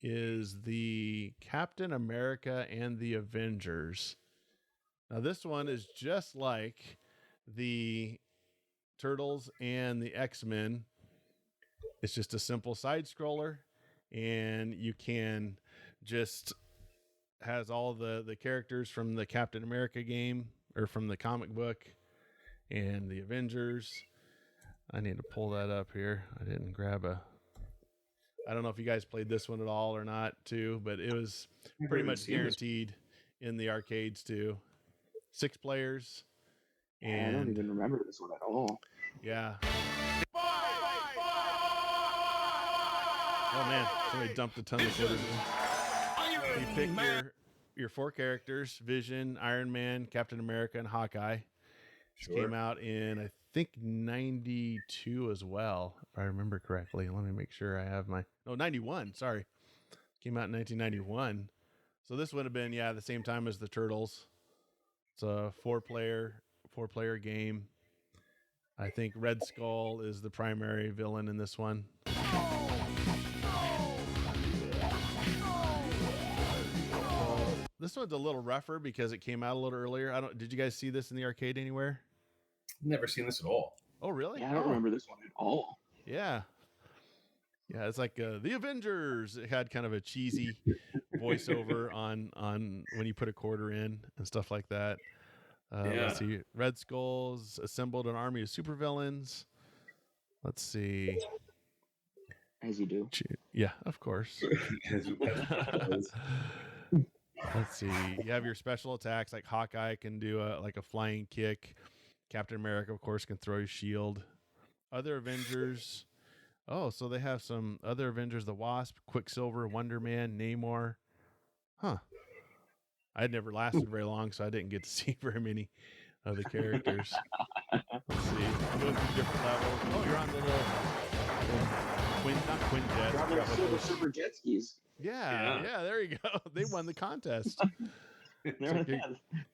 is the Captain America and the Avengers. Now this one is just like the Turtles and the X-Men. It's just a simple side scroller, and you can just has all the characters from the Captain America game or from the comic book and the Avengers. I need to pull that up here. I didn't grab I don't know if you guys played this one at all or not too, but it was pretty much guaranteed in the arcades too. 6 players. And I don't even remember this one at all. Yeah. Oh man, somebody dumped a ton of quarters in. You pick your 4 characters: Vision, Iron Man, Captain America, and Hawkeye. This came out in, I think, 92 as well, if I remember correctly. Let me make sure I have 91, sorry. Came out in 1991. So this would have been, the same time as the Turtles. It's a 4-player game. I think Red Skull is the primary villain in this one. This one's a little rougher because it came out a little earlier. Did you guys see this in the arcade anywhere? Never seen this at all. Oh, really? Yeah, I don't remember this one at all. Yeah. Yeah, it's like the Avengers. It had kind of a cheesy voiceover on when you put a quarter in and stuff like that. Let's see. Red Skull's assembled an army of supervillains. Let's see. As you do. Yeah, of course. Let's see. You have your special attacks, like Hawkeye can do a flying kick. Captain America, of course, can throw his shield. Other Avengers. Oh, so they have some other Avengers: the Wasp, Quicksilver, Wonder Man, Namor. Huh. I had never lasted very long, so I didn't get to see very many of the characters. Let's see. You go through different levels. Oh, you're on the little Quinjet. You're on their Silver Surfer jet skis. Yeah, there you go. They won the contest. They're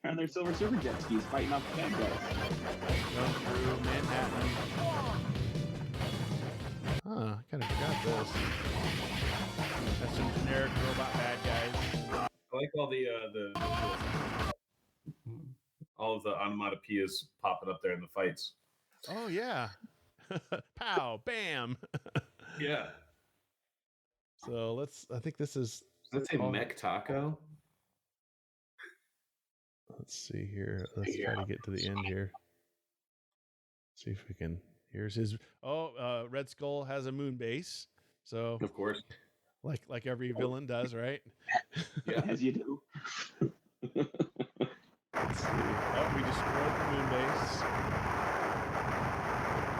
on their Silver Surfer jet skis fighting off the bad guys. Going through Manhattan. Huh, I kind of forgot this. That's some generic robot bad guys. I like all of the onomatopoeias popping up there in the fights. Oh, yeah. Pow, bam. Yeah. So I think this is. Let's say Mech Taco. Let's see here. Let's try to get to the end here. See if we can. Here's his. Red Skull has a moon base. So of course, like every villain does, right? Yeah, as you do. Let's see. Oh, we destroyed the moon base,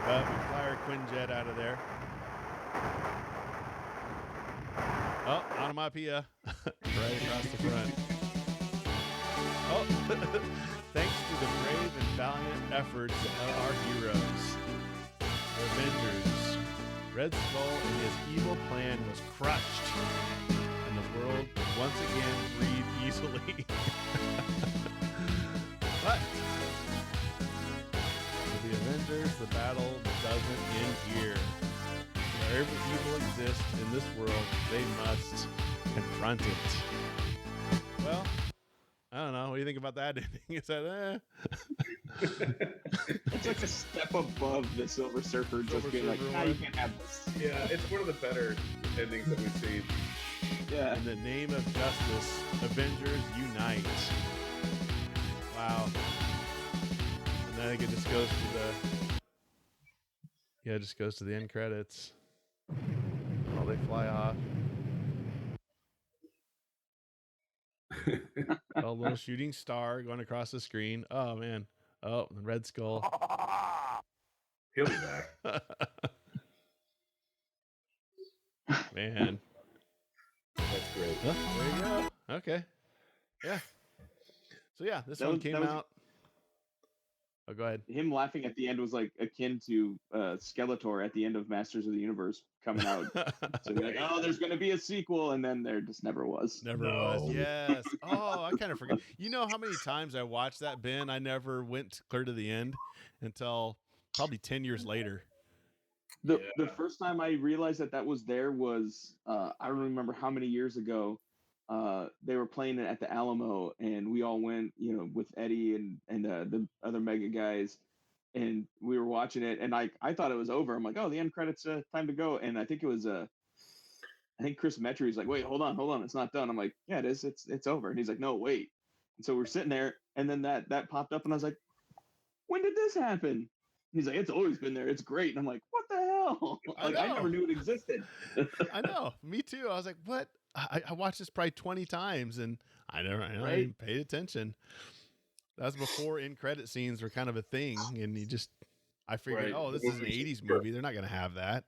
but we fly our Quinjet out of there. Oh, onomatopoeia right across the front. Oh, thanks to the brave and valiant efforts of our heroes, the Avengers, Red Skull and his evil plan was crushed, and the world once again breathed easily. But for the Avengers, the battle doesn't end here. Wherever evil exists in this world, they must confront it. Well, I don't know. What do you think about that ending? Is that It's like a step above the Silver Surfer, just being like, nah, you can't have this. Yeah, it's one of the better endings that we've seen. Yeah. In the name of justice, Avengers unite. Wow. And then I think it just goes to the... Yeah, it just goes to the end credits. Oh, they fly off. A little shooting star going across the screen. Oh, man. Oh, the Red Skull. He'll be back. Man. That's great. Well, there you go. Okay. Yeah. So, yeah, this one came out. Oh, go ahead. Him laughing at the end was like akin to Skeletor at the end of Masters of the Universe coming out. So you're like, oh, there's going to be a sequel, and then there just never was. Never was. Yes. Oh, I kind of forgot. You know how many times I watched that, Ben? I never went clear to the end until probably 10 years later. The first time I realized that was there was, I don't remember how many years ago, they were playing it at the Alamo, and we all went, with Eddie and the other Mega guys, and we were watching it, and I thought it was over. I'm like, oh, the end credits, time to go. And I think it was I think Chris Metry's like, wait, hold on, it's not done. I'm like, yeah, it is, it's over. And he's like, no, wait. And so we're sitting there, and then that popped up, and I was like, when did this happen? And he's like, it's always been there. It's great. And I'm like, what the hell? I never knew it existed. I know. Me too. I was like, what? I watched this probably 20 times, and I even paid attention. That was before end credit scenes were kind of a thing, and I figured, oh, this is an 80s movie. They're not going to have that.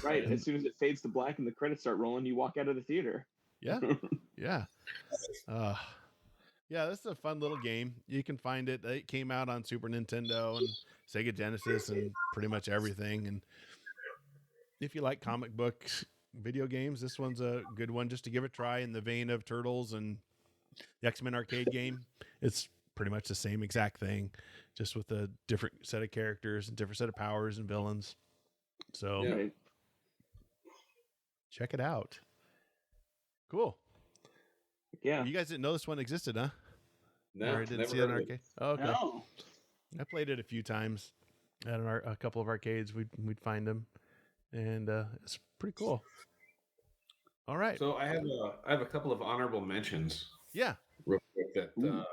Right. As soon as it fades to black and the credits start rolling, you walk out of the theater. Yeah. Yeah. Yeah, this is a fun little game. You can find it. It came out on Super Nintendo and Sega Genesis and pretty much everything. And if you like comic books, video games, this one's a good one just to give it a try in the vein of Turtles and the X-Men arcade game. It's pretty much the same exact thing, just with a different set of characters and different set of powers and villains. So check it out. Cool. Yeah. You guys didn't know this one existed, huh? No, I didn't see it in arcade. Oh, okay. No. I played it a few times at a couple of arcades. We'd find them, and it's pretty cool. All right. So I have a couple of honorable mentions. Yeah. Real quick that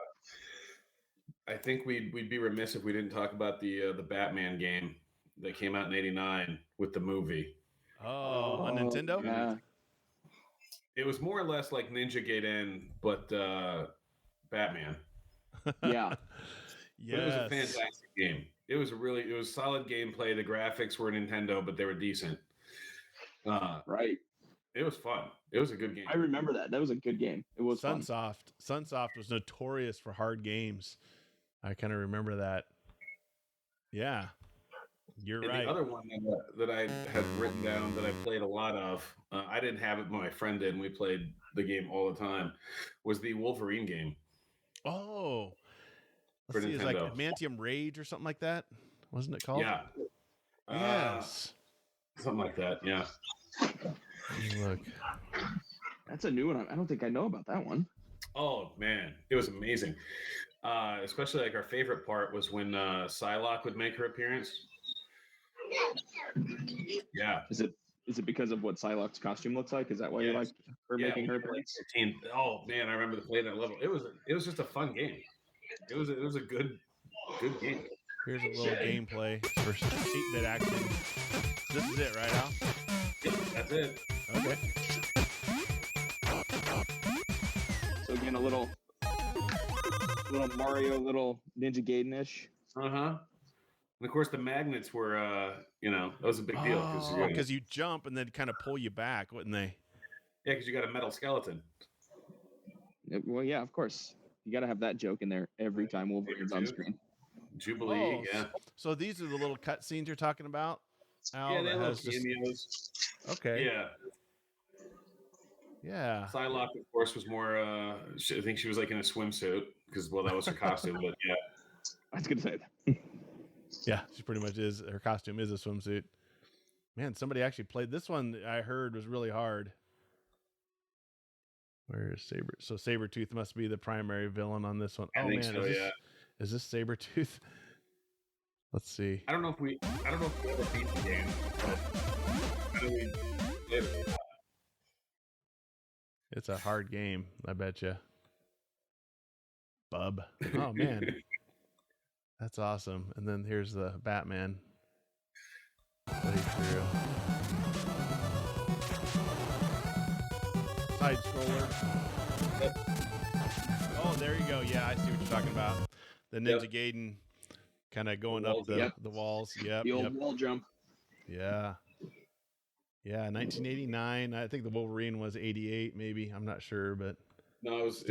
I think we'd be remiss if we didn't talk about the Batman game that came out in '89 with the movie. Oh, on Nintendo? Yeah. It was more or less like Ninja Gaiden, but Batman. Yeah. But it was a fantastic game. It was solid gameplay. The graphics were Nintendo, but they were decent. Right. It was fun. It was a good game. I remember that. That was a good game. It was fun. Sunsoft was notorious for hard games. I kind of remember that. Yeah. You're right. The other one that I had written down that I played a lot of, I didn't have it, but my friend did, and we played the game all the time, was the Wolverine game. Oh. Let's see, it's like Adamantium Rage or something like that. Wasn't it called? Yeah. Yes. Something like that, yeah. Look. That's a new one. I don't think I know about that one. Oh, man. It was amazing. Especially like our favorite part was when Psylocke would make her appearance. Yeah. Is it because of what Psylocke's costume looks like? Is that why you like her making her appearance? Oh man, I remember playing that level. It was just a fun game. It was a good game. Here's a little gameplay for 8-bit action. This is it, right, Al? Yep, that's it. Okay. So again, a little Mario, little Ninja Gaiden-ish. And of course, the magnets were, that was a big deal because you jump and then kind of pull you back, wouldn't they? Yeah, because you got a metal skeleton. Well, yeah, of course. You got to have that joke in there every time Wolverine's on screen. Jubilee, yeah. So these are the little cut scenes you're talking about, Al? Yeah, they that little has just cameos. okay. Yeah. Yeah. Psylocke, of course, was more. I think she was like in a swimsuit because, well, that was her costume. But yeah, I was gonna say that. Yeah, she pretty much is. Her costume is a swimsuit. Man, somebody actually played this one. I heard was really hard. Where is Saber? So Sabretooth must be the primary villain on this one. I think so, is this Sabretooth? Let's see. I don't know if we ever beat the game, but I know we did. It's a hard game, I bet you. Bub. Oh man, that's awesome. And then here's the Batman playthrough. Side scroller. Yep. Oh, there you go. Yeah, I see what you're talking about. The Ninja Gaiden kind of going up the walls. Yep. The old wall jump. Yeah. Yeah, 1989. I think the Wolverine was 88, maybe. I'm not sure, but no, it was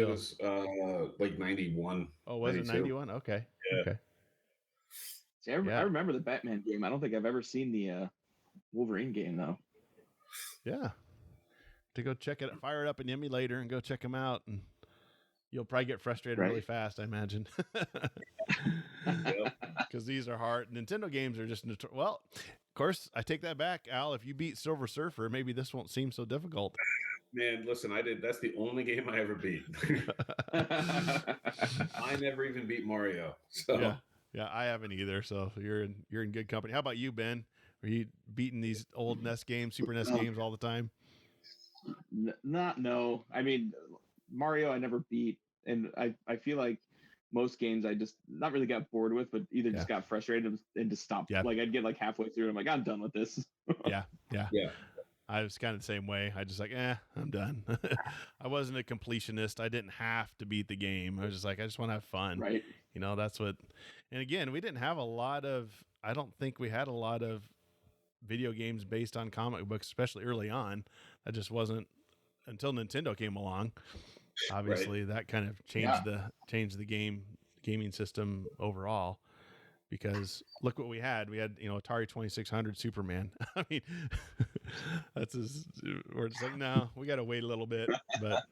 like 91. Oh, was 92. It 91? Okay. Yeah. Okay. See, I remember the Batman game. I don't think I've ever seen the Wolverine game though. Yeah. To go check it, fire it up in the emulator and go check them out, and you'll probably get frustrated really fast, I imagine. Because these are hard. Nintendo games are just well. Of course, I take that back, Al. If you beat Silver Surfer, maybe this won't seem so difficult. Man, listen, I did. That's the only game I ever beat. I never even beat Mario. So yeah, I haven't either. So you're in good company. How about you, Ben? Are you beating these old NES games, Super NES games all the time? No. I mean, Mario I never beat, and I feel like most games I just not really got bored with, but either just got frustrated and just stopped. Yeah. Like I'd get like halfway through and I'm like, I'm done with this. Yeah. I was kind of the same way. I just like, I'm done. I wasn't a completionist. I didn't have to beat the game. I was just like, I just want to have fun. Right. You know, that's what, and again, we didn't have I don't think we had a lot of video games based on comic books, especially early on. That just wasn't until Nintendo came along. Obviously that kind of changed the gaming system overall, because look what we had, Atari 2600 Superman. I mean, we're just like, no, we got to wait a little bit. But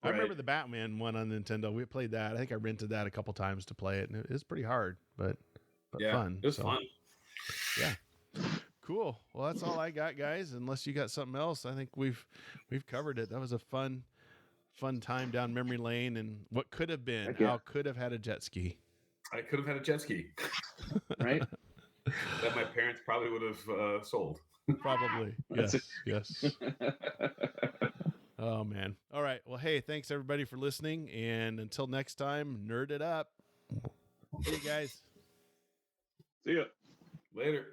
I remember the Batman one on Nintendo. We played that. I think I rented that a couple times to play it, and it was pretty hard, but fun. It was fun. Yeah. Cool. Well, that's all I got, guys. Unless you got something else, I think we've covered it. That was a fun time down memory lane, and what could have been. Al could have had a jet ski. I could have had a jet ski. Right? That my parents probably would have sold. Probably. Yes. Oh, man. All right. Well, hey, thanks everybody for listening. And until next time, nerd it up. See you guys. See ya. Later.